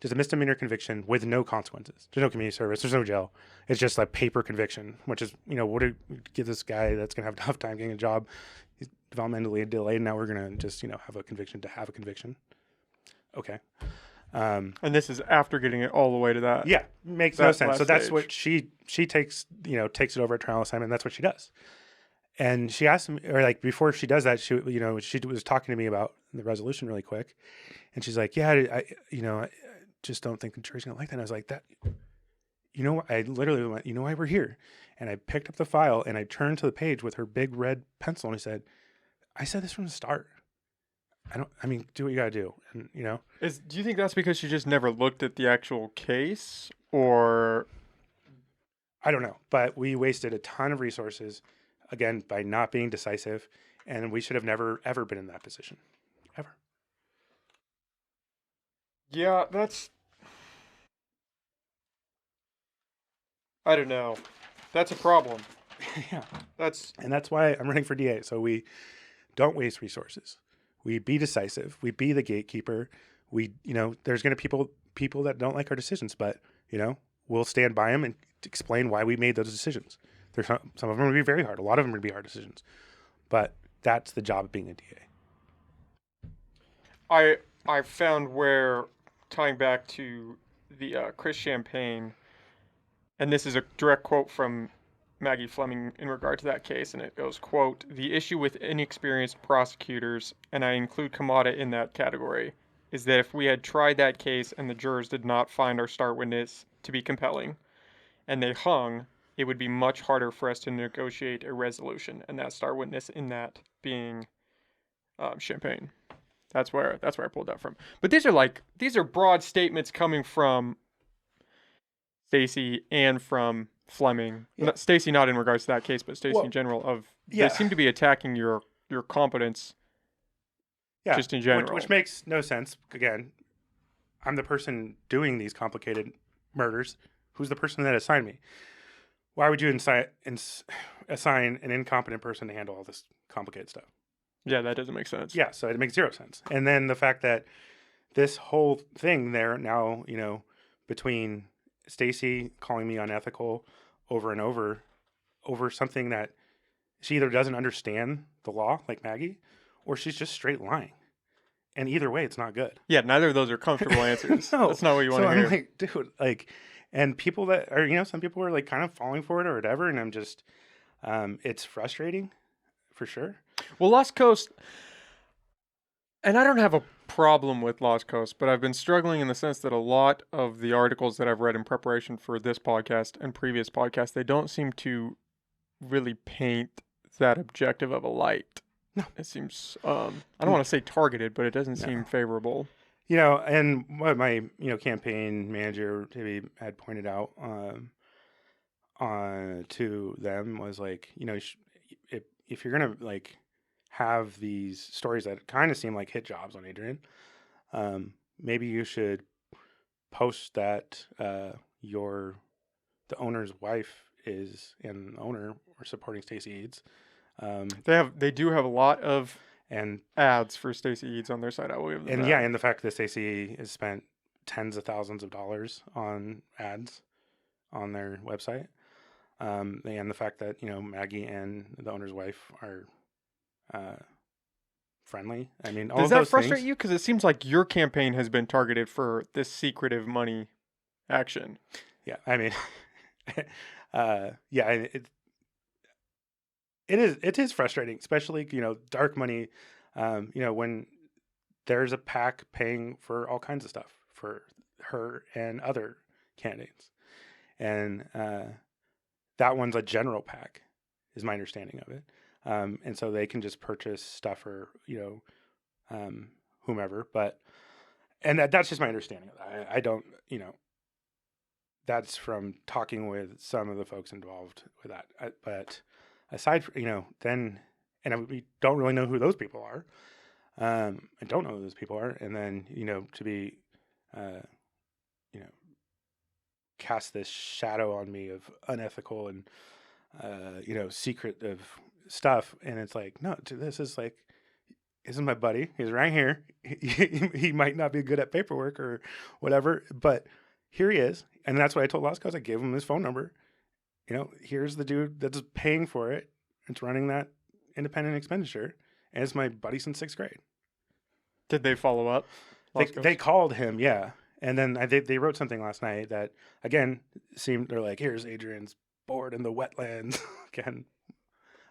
Just a misdemeanor conviction with no consequences. There's no community service. There's no jail. It's just like paper conviction, which is, what do you give this guy that's going to have a tough time getting a job? He's developmentally delayed. Now we're going to just, have a conviction to have a conviction. Okay. And this is after getting it all the way to that. Yeah. Makes no sense. So that's stage. what she takes, takes it over at trial assignment. And that's what she does. And she asked me, or like before she does that, she was talking to me about the resolution really quick. And she's like, yeah, I just don't think the jury's going to like that. And I was like, I literally went, why we're here? And I picked up the file and I turned to the page with her big red pencil and I said this from the start. do what you gotta do. And, Do you think that's because she just never looked at the actual case, or I don't know, but we wasted a ton of resources, again, by not being decisive, and we should have never, ever been in that position. Ever. yeah, I don't know. That's a problem. Yeah. That's And that's why I'm running for DA. So we don't waste resources. We be decisive. We be the gatekeeper. There's going to be people that don't like our decisions, but, we'll stand by them and explain why we made those decisions. There's some of them will be very hard. A lot of them will be hard decisions, but that's the job of being a DA. I found where, tying back to the Chris Champagne, and this is a direct quote from Maggie Fleming in regard to that case, and it goes, quote, "The issue with inexperienced prosecutors, and I include Kamada in that category, is that if we had tried that case and the jurors did not find our star witness to be compelling, and they hung, it would be much harder for us to negotiate a resolution." And that star witness in that being Champagne. That's where I pulled that from. But these are broad statements coming from Stacy and from Fleming. Yeah. Stacy not in regards to that case, but Stacy in general. They seem to be attacking your competence. Yeah, just in general, which makes no sense. Again, I'm the person doing these complicated murders. Who's the person that assigned me? Why would you assign an incompetent person to handle all this complicated stuff? Yeah, that doesn't make sense. Yeah, so it makes zero sense. And then the fact that this whole thing there now, between Stacy calling me unethical over and over something that she either doesn't understand the law, like Maggie, or she's just straight lying. And either way, it's not good. Yeah, neither of those are comfortable answers. No. That's not what you want to hear. I'm like, dude, and people that are, some people are like kind of falling for it or whatever. And I'm just, it's frustrating for sure. Well, Lost Coast, and I don't have a problem with Lost Coast, but I've been struggling in the sense that a lot of the articles that I've read in preparation for this podcast and previous podcasts, they don't seem to really paint that objective of a light. No. It seems, I don't want to say targeted, but it doesn't seem favorable. And what my, campaign manager maybe had pointed out to them was like, if you're going to have these stories that kind of seem like hit jobs on Adrian, maybe you should post that the owner's wife is an owner or supporting Stacy Eads. They do have a lot of and ads for Stacy Eads on their site. I will give them that. And the fact that Stacy has spent tens of thousands of dollars on ads on their website, and the fact that Maggie and the owner's wife are friendly. I mean, all does of that those frustrate things, you? Because it seems like your campaign has been targeted for this secretive money action. Yeah, I mean, it is frustrating, especially dark money. When there's a PAC paying for all kinds of stuff for her and other candidates, and that one's a general PAC, is my understanding of it. And so they can just purchase stuff for whomever, and that's just my understanding of that. I don't, that's from talking with some of the folks involved with that. But aside from, we don't really know who those people are. I don't know who those people are. And then, to be, cast this shadow on me of unethical and, secretive stuff. And it's like, no, this is like, isn't my buddy. He's right here. He might not be good at paperwork or whatever, but here he is. And that's what I told Lascaux. I gave him his phone number. Here's the dude that's paying for it. It's running that independent expenditure. And it's my buddy since 6th grade. Did they follow up? They called him, yeah. And then they wrote something last night that, again, they're like, here's Adrian's board in the wetlands. Again,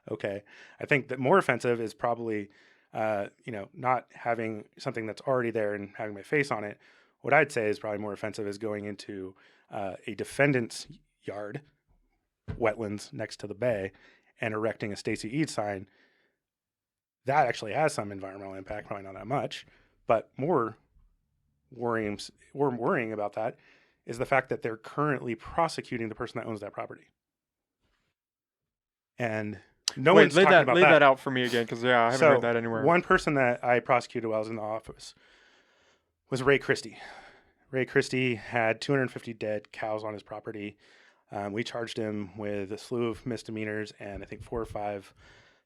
okay. I think that more offensive is probably, not having something that's already there and having my face on it. What I'd say is probably more offensive is going into a defendant's yard, wetlands next to the bay, and erecting a Stacy Eads sign that actually has some environmental impact, probably not that much, but more worrying about that is the fact that they're currently prosecuting the person that owns that property. And no one's talking about that. Lay that out for me again, because I haven't heard that anywhere. One person that I prosecuted while I was in the office was Ray Christie. Ray Christie had 250 dead cows on his property. We charged him with a slew of misdemeanors and I think 4 or 5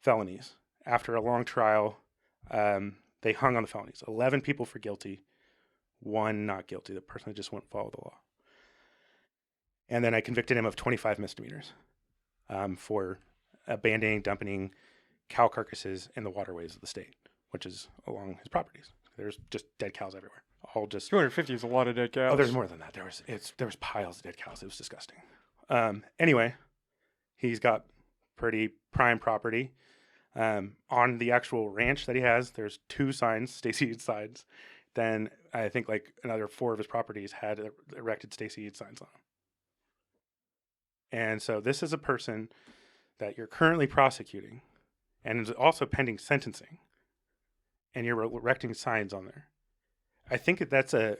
felonies. After a long trial, they hung on the felonies. 11 people for guilty, 1 not guilty. The person that just wouldn't follow the law. And then I convicted him of 25 misdemeanors for abandoning, dumping cow carcasses in the waterways of the state, which is along his properties. There's just dead cows everywhere. All just 250 is a lot of dead cows. Oh, there's more than that. There was piles of dead cows. It was disgusting. Anyway, he's got pretty prime property. On the actual ranch that he has, there's 2 signs, Stacy Eads signs. Then I think like another 4 of his properties had erected Stacy Eads signs on them. And so this is a person that you're currently prosecuting and is also pending sentencing, and you're erecting signs on there. I think that's a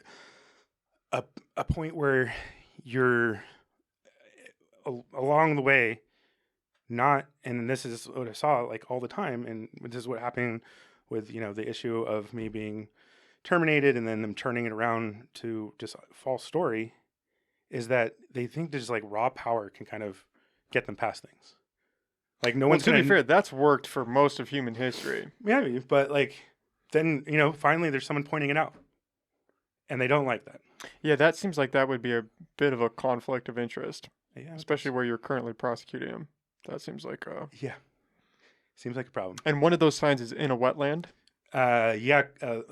point where you're along the way not, and this is what I saw like all the time, and this is what happened with, the issue of me being terminated and then them turning it around to just a false story, is that they think just like raw power can kind of get them past things. Like no one's to be fair, that's worked for most of human history. Maybe, but like then, finally there's someone pointing it out. And they don't like that. Yeah, that seems like that would be a bit of a conflict of interest. Yeah, especially where you're currently prosecuting him. That seems like seems like a problem. And one of those signs is in a wetland? At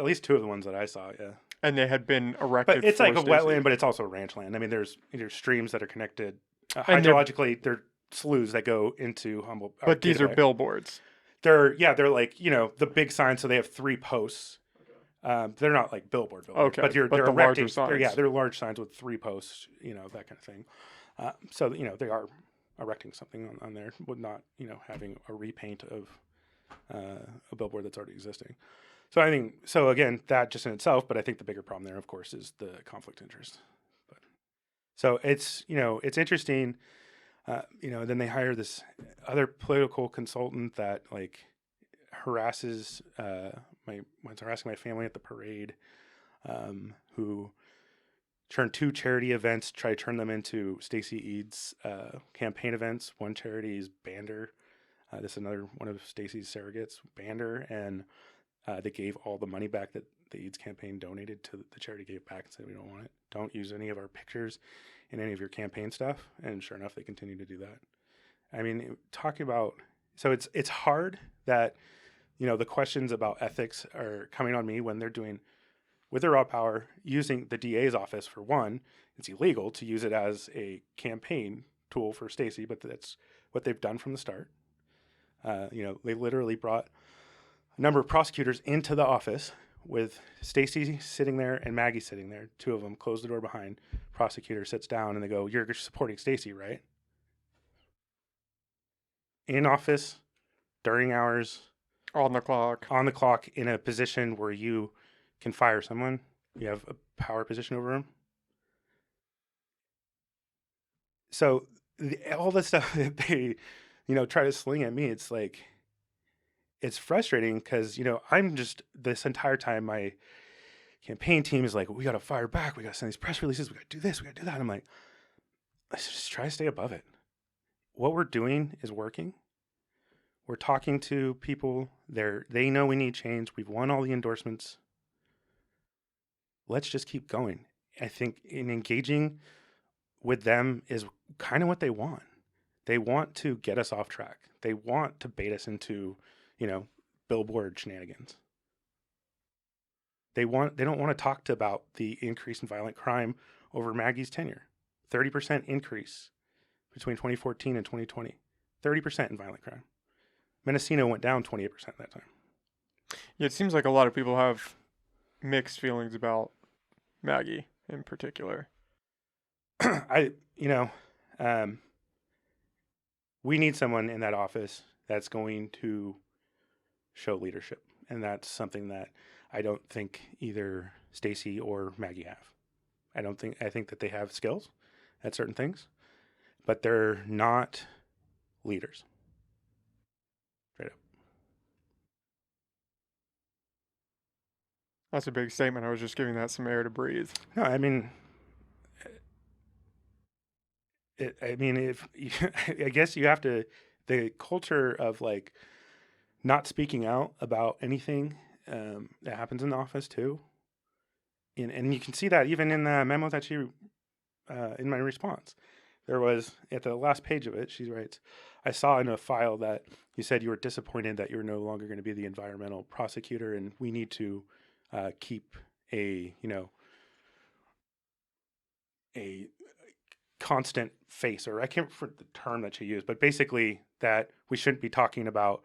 least 2 of the ones that I saw, yeah. And they had been erected. But it's like a wetland, but it's also ranch land. I mean, there's streams that are connected. Hydrologically, they're sloughs that go into Humboldt. But these are billboards. They're like, the big signs, so they have 3 posts. They're not like billboards, okay, but they're the erecting signs. They're large signs with 3 posts, that kind of thing. So they are erecting something on there, with not having a repaint of a billboard that's already existing. So I think again, that just in itself, but I think the bigger problem there, of course, is the conflict of interest. But so it's it's interesting. Then they hire this other political consultant that like harasses harassing my family at the parade, who turned 2 charity events, try to turn them into Stacy Eads campaign events. One charity is Bander. This is another one of Stacy's surrogates, Bander, and they gave all the money back that the Eads campaign donated to the charity, gave back and said, we don't want it. Don't use any of our pictures in any of your campaign stuff. And sure enough, they continue to do that. I mean, talking about, so it's hard that, the questions about ethics are coming on me when they're doing, with their raw power, using the DA's office for one. It's illegal to use it as a campaign tool for Stacy, but that's what they've done from the start. They literally brought a number of prosecutors into the office with Stacy sitting there and Maggie sitting there. 2 of them close the door behind. Prosecutor sits down and they go, "You're supporting Stacy, right?" In office, during hours, on the clock, in a position where you can fire someone. You have a power position over them. So all the stuff that they, try to sling at me, it's like, it's frustrating because, I'm just, this entire time, my campaign team is like, we got to fire back. We got to send these press releases. We got to do this. We got to do that. I'm like, let's just try to stay above it. What we're doing is working. We're talking to people. They know we need change. We've won all the endorsements. Let's just keep going. I think in engaging with them is kind of what they want. They want to get us off track. They want to bait us into, billboard shenanigans. They don't want to talk about the increase in violent crime over Maggie's tenure. 30% increase between 2014 and 2020. 30% in violent crime. Mendocino went down 28% that time. Yeah, it seems like a lot of people have mixed feelings about Maggie in particular. We need someone in that office that's going to show leadership. And that's something that I don't think either Stacy or Maggie have. I think that they have skills at certain things, but they're not leaders. Straight up. That's a big statement. I was just giving that some air to breathe. No, I mean, if I guess you have to, the culture of like not speaking out about anything that happens in the office too. And you can see that even in the memo that she, in my response, there was at the last page of it, she writes, I saw in a file that you said you were disappointed that you're no longer going to be the environmental prosecutor, and we need to keep a constant face, or I can't remember the term that she used, but basically that we shouldn't be talking about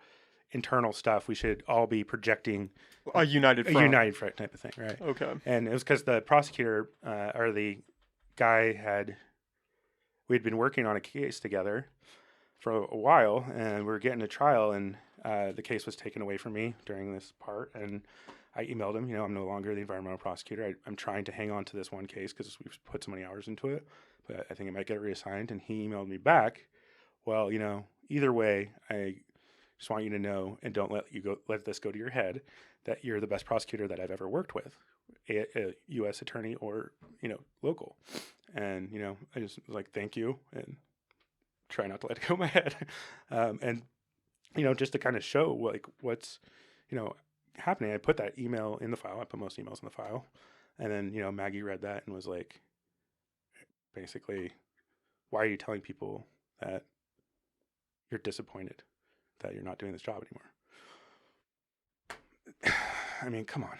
internal stuff. We should all be projecting A united front type of thing, right? Okay. And it was because the prosecutor or the guy we'd been working on a case together for a while, and we were getting to trial, and the case was taken away from me during this part, and I emailed him, I'm no longer the environmental prosecutor. I'm trying to hang on to this one case because we've put so many hours into it, but I think it might get reassigned. And he emailed me back, well, either way, I just want you to know, and don't let this go to your head, that you're the best prosecutor that I've ever worked with, a U.S. attorney or, local. And, I just was like, thank you, and try not to let it go in my head. And, just to kind of show like what's, happening. I put that email in the file. I put most emails in the file. And then, Maggie read that and was like, basically, why are you telling people that you're disappointed that you're not doing this job anymore? I mean, come on.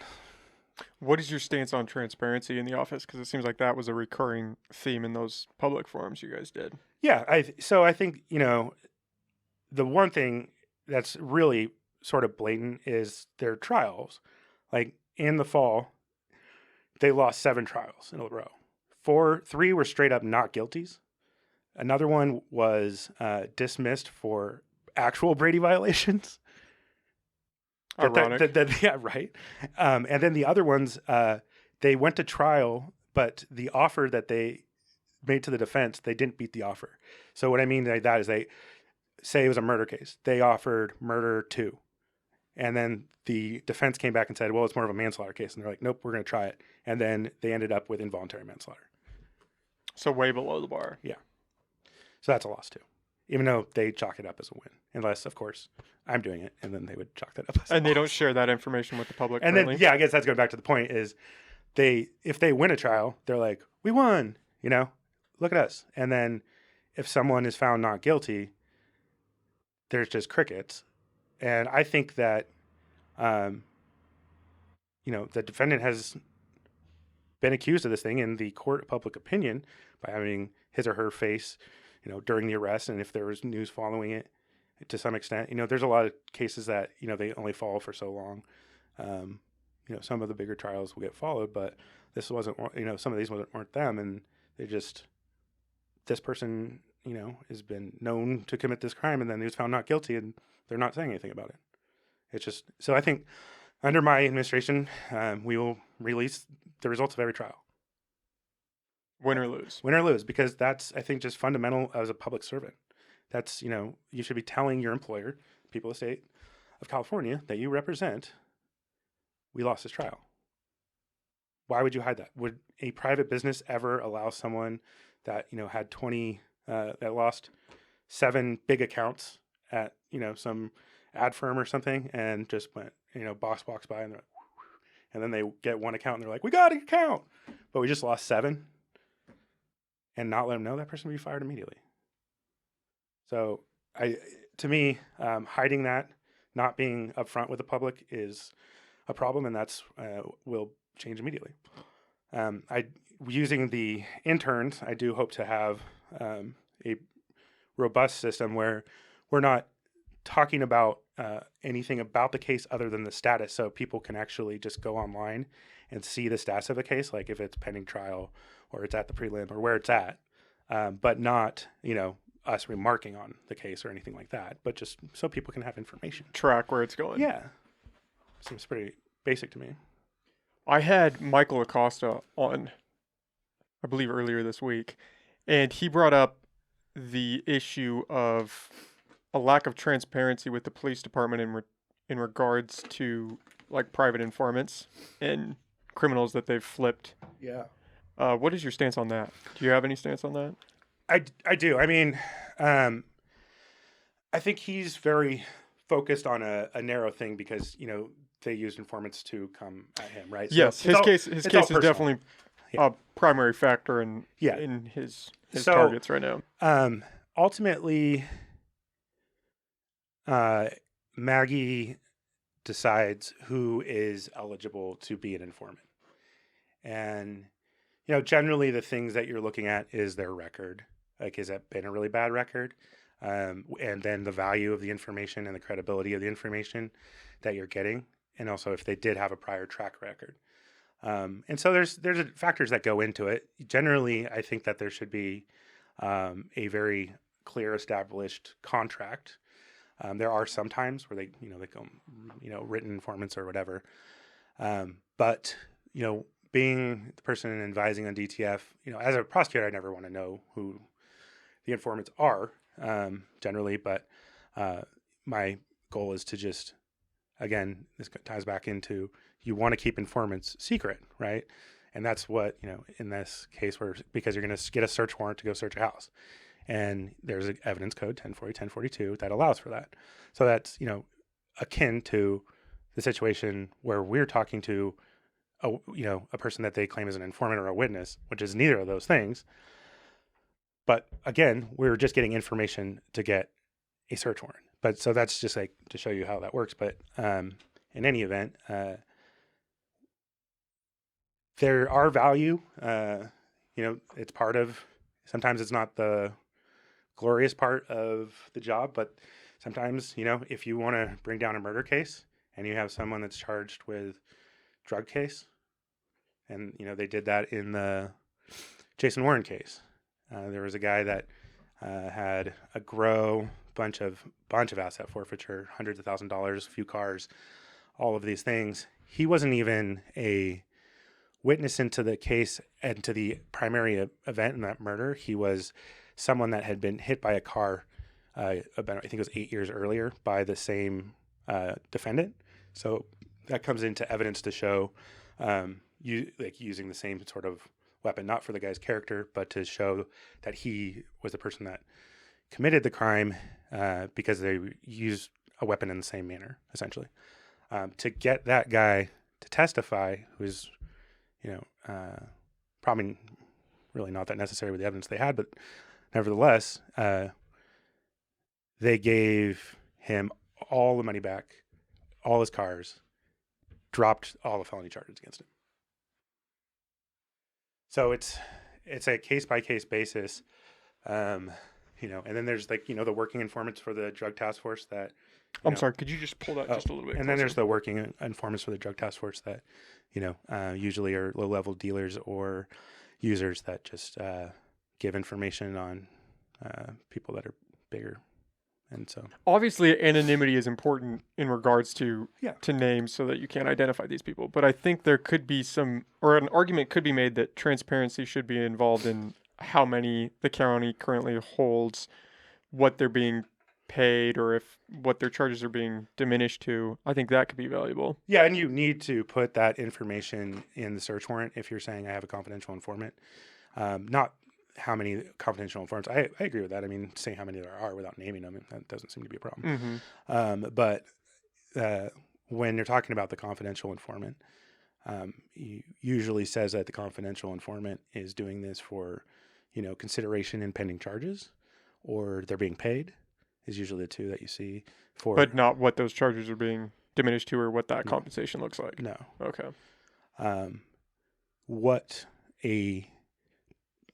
What is your stance on transparency in the office? Because it seems like that was a recurring theme in those public forums you guys did. Yeah. So I think, the one thing that's really sort of blatant is their trials. Like in the fall, they lost 7 trials in a row. 3 were straight up not guilties. Another one was dismissed for actual Brady violations. Ironic. Yeah, right. And then the other ones, they went to trial, but the offer that they made to the defense, they didn't beat the offer. So what I mean by that is they say it was a murder case. They offered murder 2. And then the defense came back and said, well, it's more of a manslaughter case. And they're like, nope, we're going to try it. And then they ended up with involuntary manslaughter. So way below the bar. Yeah. So that's a loss too, even though they chalk it up as a win. Unless, of course, I'm doing it, and then they would chalk that up as a And they loss. don't share that information with the public. And currently. then, yeah, I guess that's going back to the point is if they win a trial, they're like, we won, look at us. And then if someone is found not guilty, there's just crickets. And I think that, the defendant has been accused of this thing in the court of public opinion by having his or her face, during the arrest. And if there was news following it to some extent, there's a lot of cases that, they only follow for so long. Some of the bigger trials will get followed, but this wasn't, some of these weren't them. And this person, has been known to commit this crime, and then he was found not guilty, and they're not saying anything about it. It's just, so I think under my administration, we will release the results of every trial. Win or lose. Win or lose, because that's, I think, just fundamental as a public servant. That's, you should be telling your employer, people of the state of California that you represent, we lost this trial. Why would you hide that? Would a private business ever allow someone that, had 20, that lost 7 big accounts at, some ad firm or something, and just went, boss walks by and they're like, and then they get one account and they're like, we got an account, but we just lost 7, and not let them know, that person would be fired immediately. So to me, hiding that, not being upfront with the public is a problem, and that's will change immediately. Using the interns, I do hope to have a robust system where we're not talking about anything about the case other than the status, so people can actually just go online and see the status of a case, like if it's pending trial or it's at the prelim or where it's at, but not, us remarking on the case or anything like that, but just so people can have information. Track where it's going. Yeah. Seems pretty basic to me. I had Michael Acosta on, I believe, earlier this week, and he brought up the issue of a lack of transparency with the police department in regards to like private informants and criminals that they've flipped. Yeah. What is your stance on that? Do you have any stance on that? I do. I mean, I think he's very focused on a narrow thing because, you know, they used informants to come at him, right? Yes, So his case is definitely Yeah. a primary factor in his targets right now. Ultimately, Maggie decides who is eligible to be an informant. And, you know, generally the things that you're looking at is their record. Like, has it been a really bad record? And then the value of the information and the credibility of the information that you're getting. And also if they did have a prior track record. And so there's factors that go into it. Generally, I think that there should be a very clear established contract. There are some times where they go, written informants or whatever. But, you know, being the person advising on DTF, you know, as a prosecutor, I never want to know who the informants are, generally. But my goal is to just, again, this ties back into you want to keep informants secret, right? And that's what, you know, in this case, because you're going to get a search warrant to go search a house. And there's an evidence code 1040, 1042 that allows for that. So that's, you know, akin to the situation where we're talking to a person that they claim is an informant or a witness, which is neither of those things. But again, we're just getting information to get a search warrant. But so that's just like to show you how that works. But in any event, there are value. It's part of, sometimes it's not the glorious part of the job, but sometimes, you know, if you want to bring down a murder case and you have someone that's charged with drug case, and, you know, they did that in the Jason Warren case. There was a guy that had a bunch of asset forfeiture, hundreds of $1,000s, a few cars, all of these things. He wasn't even a witness into the case and to the primary event in that murder. He was someone that had been hit by a car about, I think it was 8 years earlier, by the same defendant. So that comes into evidence to show using the same sort of weapon, not for the guy's character, but to show that he was the person that committed the crime because they used a weapon in the same manner, essentially. To get that guy to testify, who's, you know, probably really not that necessary with the evidence they had, but nevertheless, they gave him all the money back, all his cars, dropped all the felony charges against him. So it's a case-by-case basis, and then there's, like, you know, the working informants for the drug task force that... I'm sorry, could you just pull that just a little bit closer? And then there's the working informants for the drug task force that, you know, usually are low-level dealers or users that just give information on people that are bigger. And so obviously anonymity is important in regards to names so that you can't identify these people. But I think there could be an argument could be made that transparency should be involved in how many the county currently holds, what they're being paid, or if what their charges are being diminished to. I think that could be valuable. Yeah, and you need to put that information in the search warrant if you're saying I have a confidential informant. Not how many confidential informants. I agree with that. I mean, saying how many there are without naming them, that doesn't seem to be a problem. Mm-hmm. But when you're talking about the confidential informant, he usually says that the confidential informant is doing this for, you know, consideration in pending charges, or they're being paid, is usually the two that you see for. But not what those charges are being diminished to, or what that compensation looks like. No. Okay. What a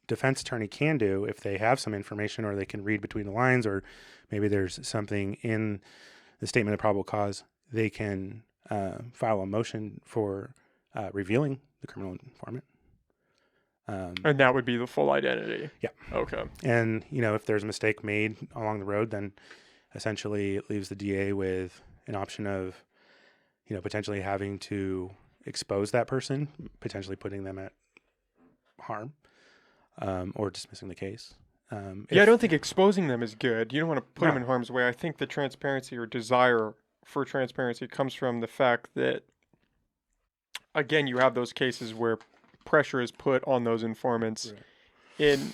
defense attorney can do, if they have some information or they can read between the lines, or maybe there's something in the statement of probable cause, they can file a motion for revealing the criminal informant. And that would be the full identity. Yeah. Okay. And, if there's a mistake made along the road, then essentially it leaves the DA with an option of, potentially having to expose that person, potentially putting them at harm, or dismissing the case. I don't think exposing them is good. You don't want to put No. them in harm's way. I think the transparency or desire for transparency comes from the fact that, again, you have those cases where pressure is put on those informants in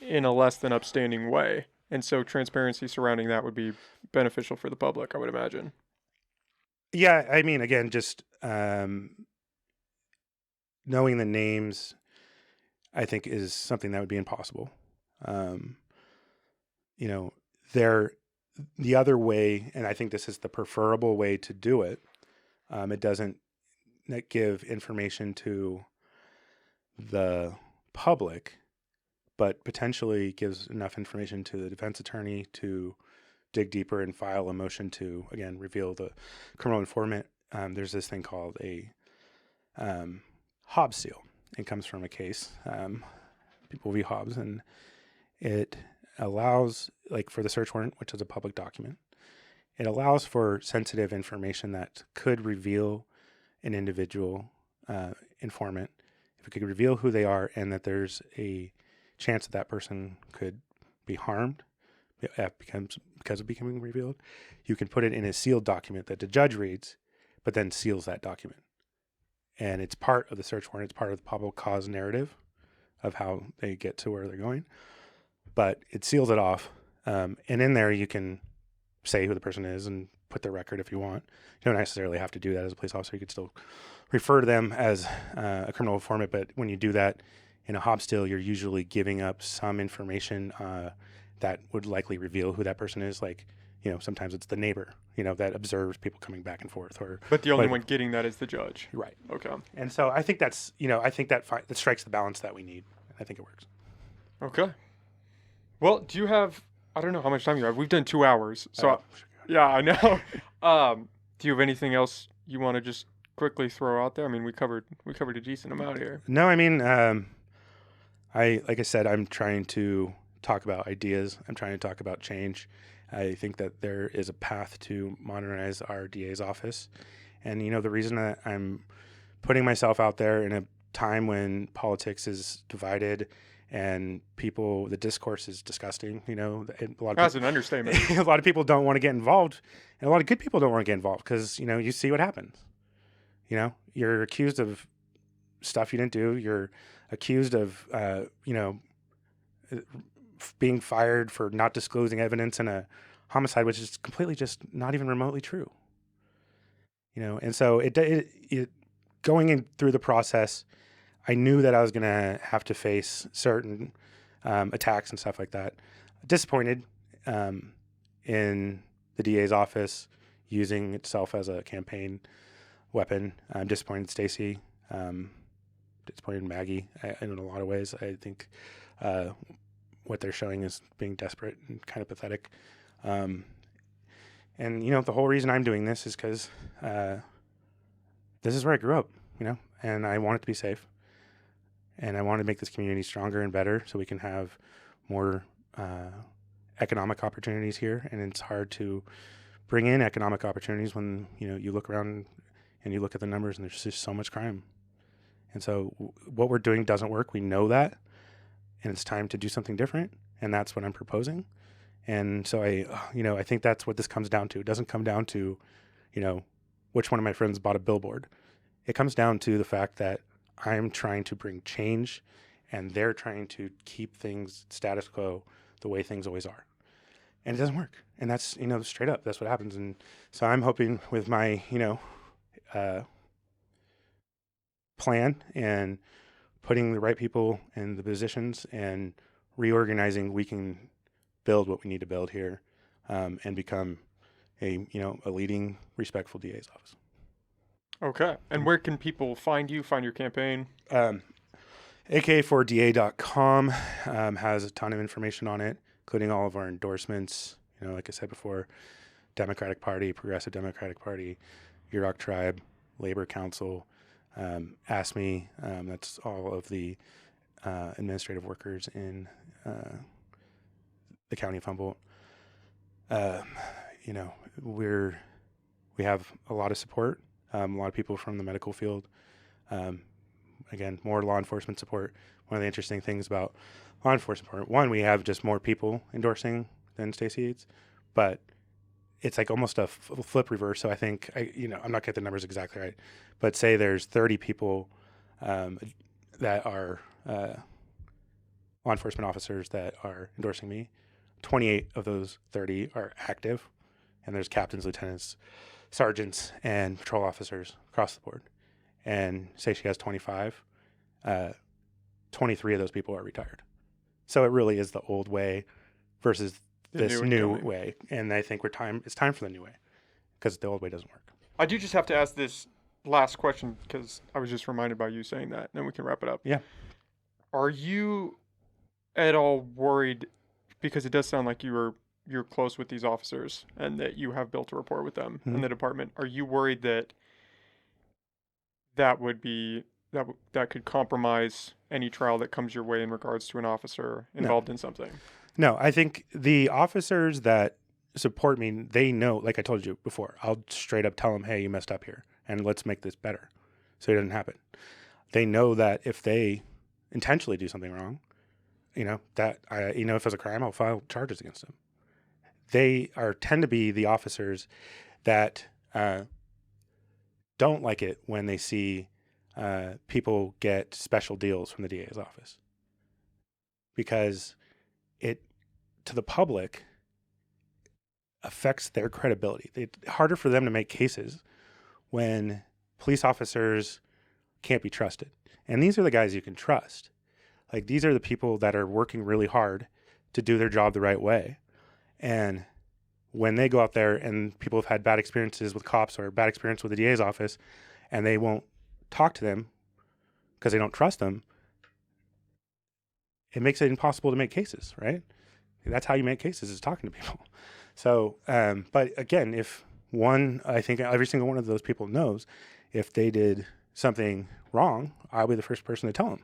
a less than upstanding way. And so transparency surrounding that would be beneficial for the public, I would imagine. Yeah, I mean, again, just knowing the names, I think, is something that would be impossible. The other way, and I think this is the preferable way to do it, it doesn't give information to the public, but potentially gives enough information to the defense attorney to dig deeper and file a motion to, again, reveal the criminal informant. There's this thing called a Hobbs seal. It comes from a case, People v. Hobbs, and it allows, for the search warrant, which is a public document, it allows for sensitive information that could reveal an individual informant, if it could reveal who they are, and that there's a chance that person could be harmed because of becoming revealed. You can put it in a sealed document that the judge reads, but then seals that document. And it's part of the search warrant. It's part of the probable cause narrative of how they get to where they're going. But it seals it off. And in there, you can say who the person is and put their record if you want. You don't necessarily have to do that as a police officer. You could still refer to them as a criminal informant. But when you do that in a Hobbs seal, you're usually giving up some information that would likely reveal who that person is. Sometimes it's the neighbor, that observes people coming back and forth. But the only one getting that is the judge. Right. Okay. And so I think that's, that strikes the balance that we need. I think it works. Okay. Well, do you have, I don't know how much time you have. We've done 2 hours. So, yeah, I know. Do you have anything else you want to just quickly throw out there? I mean, we covered a decent amount here. No, I mean, like I said, I'm trying to talk about ideas. I'm trying to talk about change. I think that there is a path to modernize our DA's office. And, the reason that I'm putting myself out there in a time when politics is divided and the discourse is disgusting, That's an understatement. A lot of people don't want to get involved, and a lot of good people don't want to get involved because, you see what happens. You're accused of stuff you didn't do. You're accused of, being fired for not disclosing evidence in a homicide, which is completely just not even remotely true. And so it going in through the process, I knew that I was going to have to face certain attacks and stuff like that. Disappointed in the DA's office using itself as a campaign weapon. I'm disappointed in Stacy. Disappointed in Maggie in a lot of ways. I think what they're showing is being desperate and kind of pathetic. And, the whole reason I'm doing this is because this is where I grew up, and I want it to be safe. And I want to make this community stronger and better so we can have more economic opportunities here. And it's hard to bring in economic opportunities when, you look around and you look at the numbers and there's just so much crime. And so what we're doing doesn't work. We know that. And it's time to do something different. And that's what I'm proposing. And so I think that's what this comes down to. It doesn't come down to, which one of my friends bought a billboard. It comes down to the fact that I'm trying to bring change and they're trying to keep things status quo the way things always are. And it doesn't work. And that's, straight up, that's what happens. And so I'm hoping with my, plan and putting the right people in the positions and reorganizing, we can build what we need to build here and become a leading, respectful DA's office. Okay. And where can people find you, find your campaign? AK4DA.com has a ton of information on it, including all of our endorsements. Like I said before, Democratic Party, Progressive Democratic Party, Yurok Tribe, Labor Council, ASME. That's all of the administrative workers in the county of Humboldt. You know, we have a lot of support, a lot of people from the medical field. Again, more law enforcement support. One of the interesting things about law enforcement, one, we have just more people endorsing than Stacy Eads, but it's like almost a flip reverse. So I think, I'm not getting the numbers exactly right, but say there's 30 people that are law enforcement officers that are endorsing me. 28 of those 30 are active, and there's captains, lieutenants, sergeants, and patrol officers across the board. And say she has 25, 23 of those people are retired. So it really is the old way versus this new way. And I think it's time for the new way, because the old way doesn't work. I do just have to ask this last question, because I was just reminded by you saying that, and then we can wrap it up. Yeah. Are you at all worried, because it does sound like you're close with these officers and that you have built a rapport with them in the department? Are you worried that that could compromise any trial that comes your way in regards to an officer involved in something? No, I think the officers that support me, they know, like I told you before, I'll straight up tell them, hey, you messed up here, and let's make this better so it doesn't happen. They know that if they intentionally do something wrong, if it's a crime, I'll file charges against them. They tend to be the officers that don't like it when they see people get special deals from the DA's office, because it, to the public, affects their credibility. It's harder for them to make cases when police officers can't be trusted. And these are the guys you can trust. Like, these are the people that are working really hard to do their job the right way. And when they go out there and people have had bad experiences with cops or bad experience with the DA's office, and they won't talk to them because they don't trust them, it makes it impossible to make cases, right? That's how you make cases, is talking to people. So, but again, I think every single one of those people knows if they did something wrong, I'll be the first person to tell them.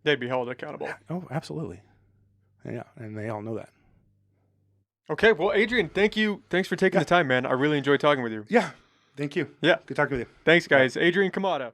They'd be held accountable. Oh, absolutely. Yeah, and they all know that. Okay, well, Adrian, thank you. Thanks for taking the time, man. I really enjoyed talking with you. Yeah, thank you. Yeah. Good talking with you. Thanks, guys. Adrian Kamada.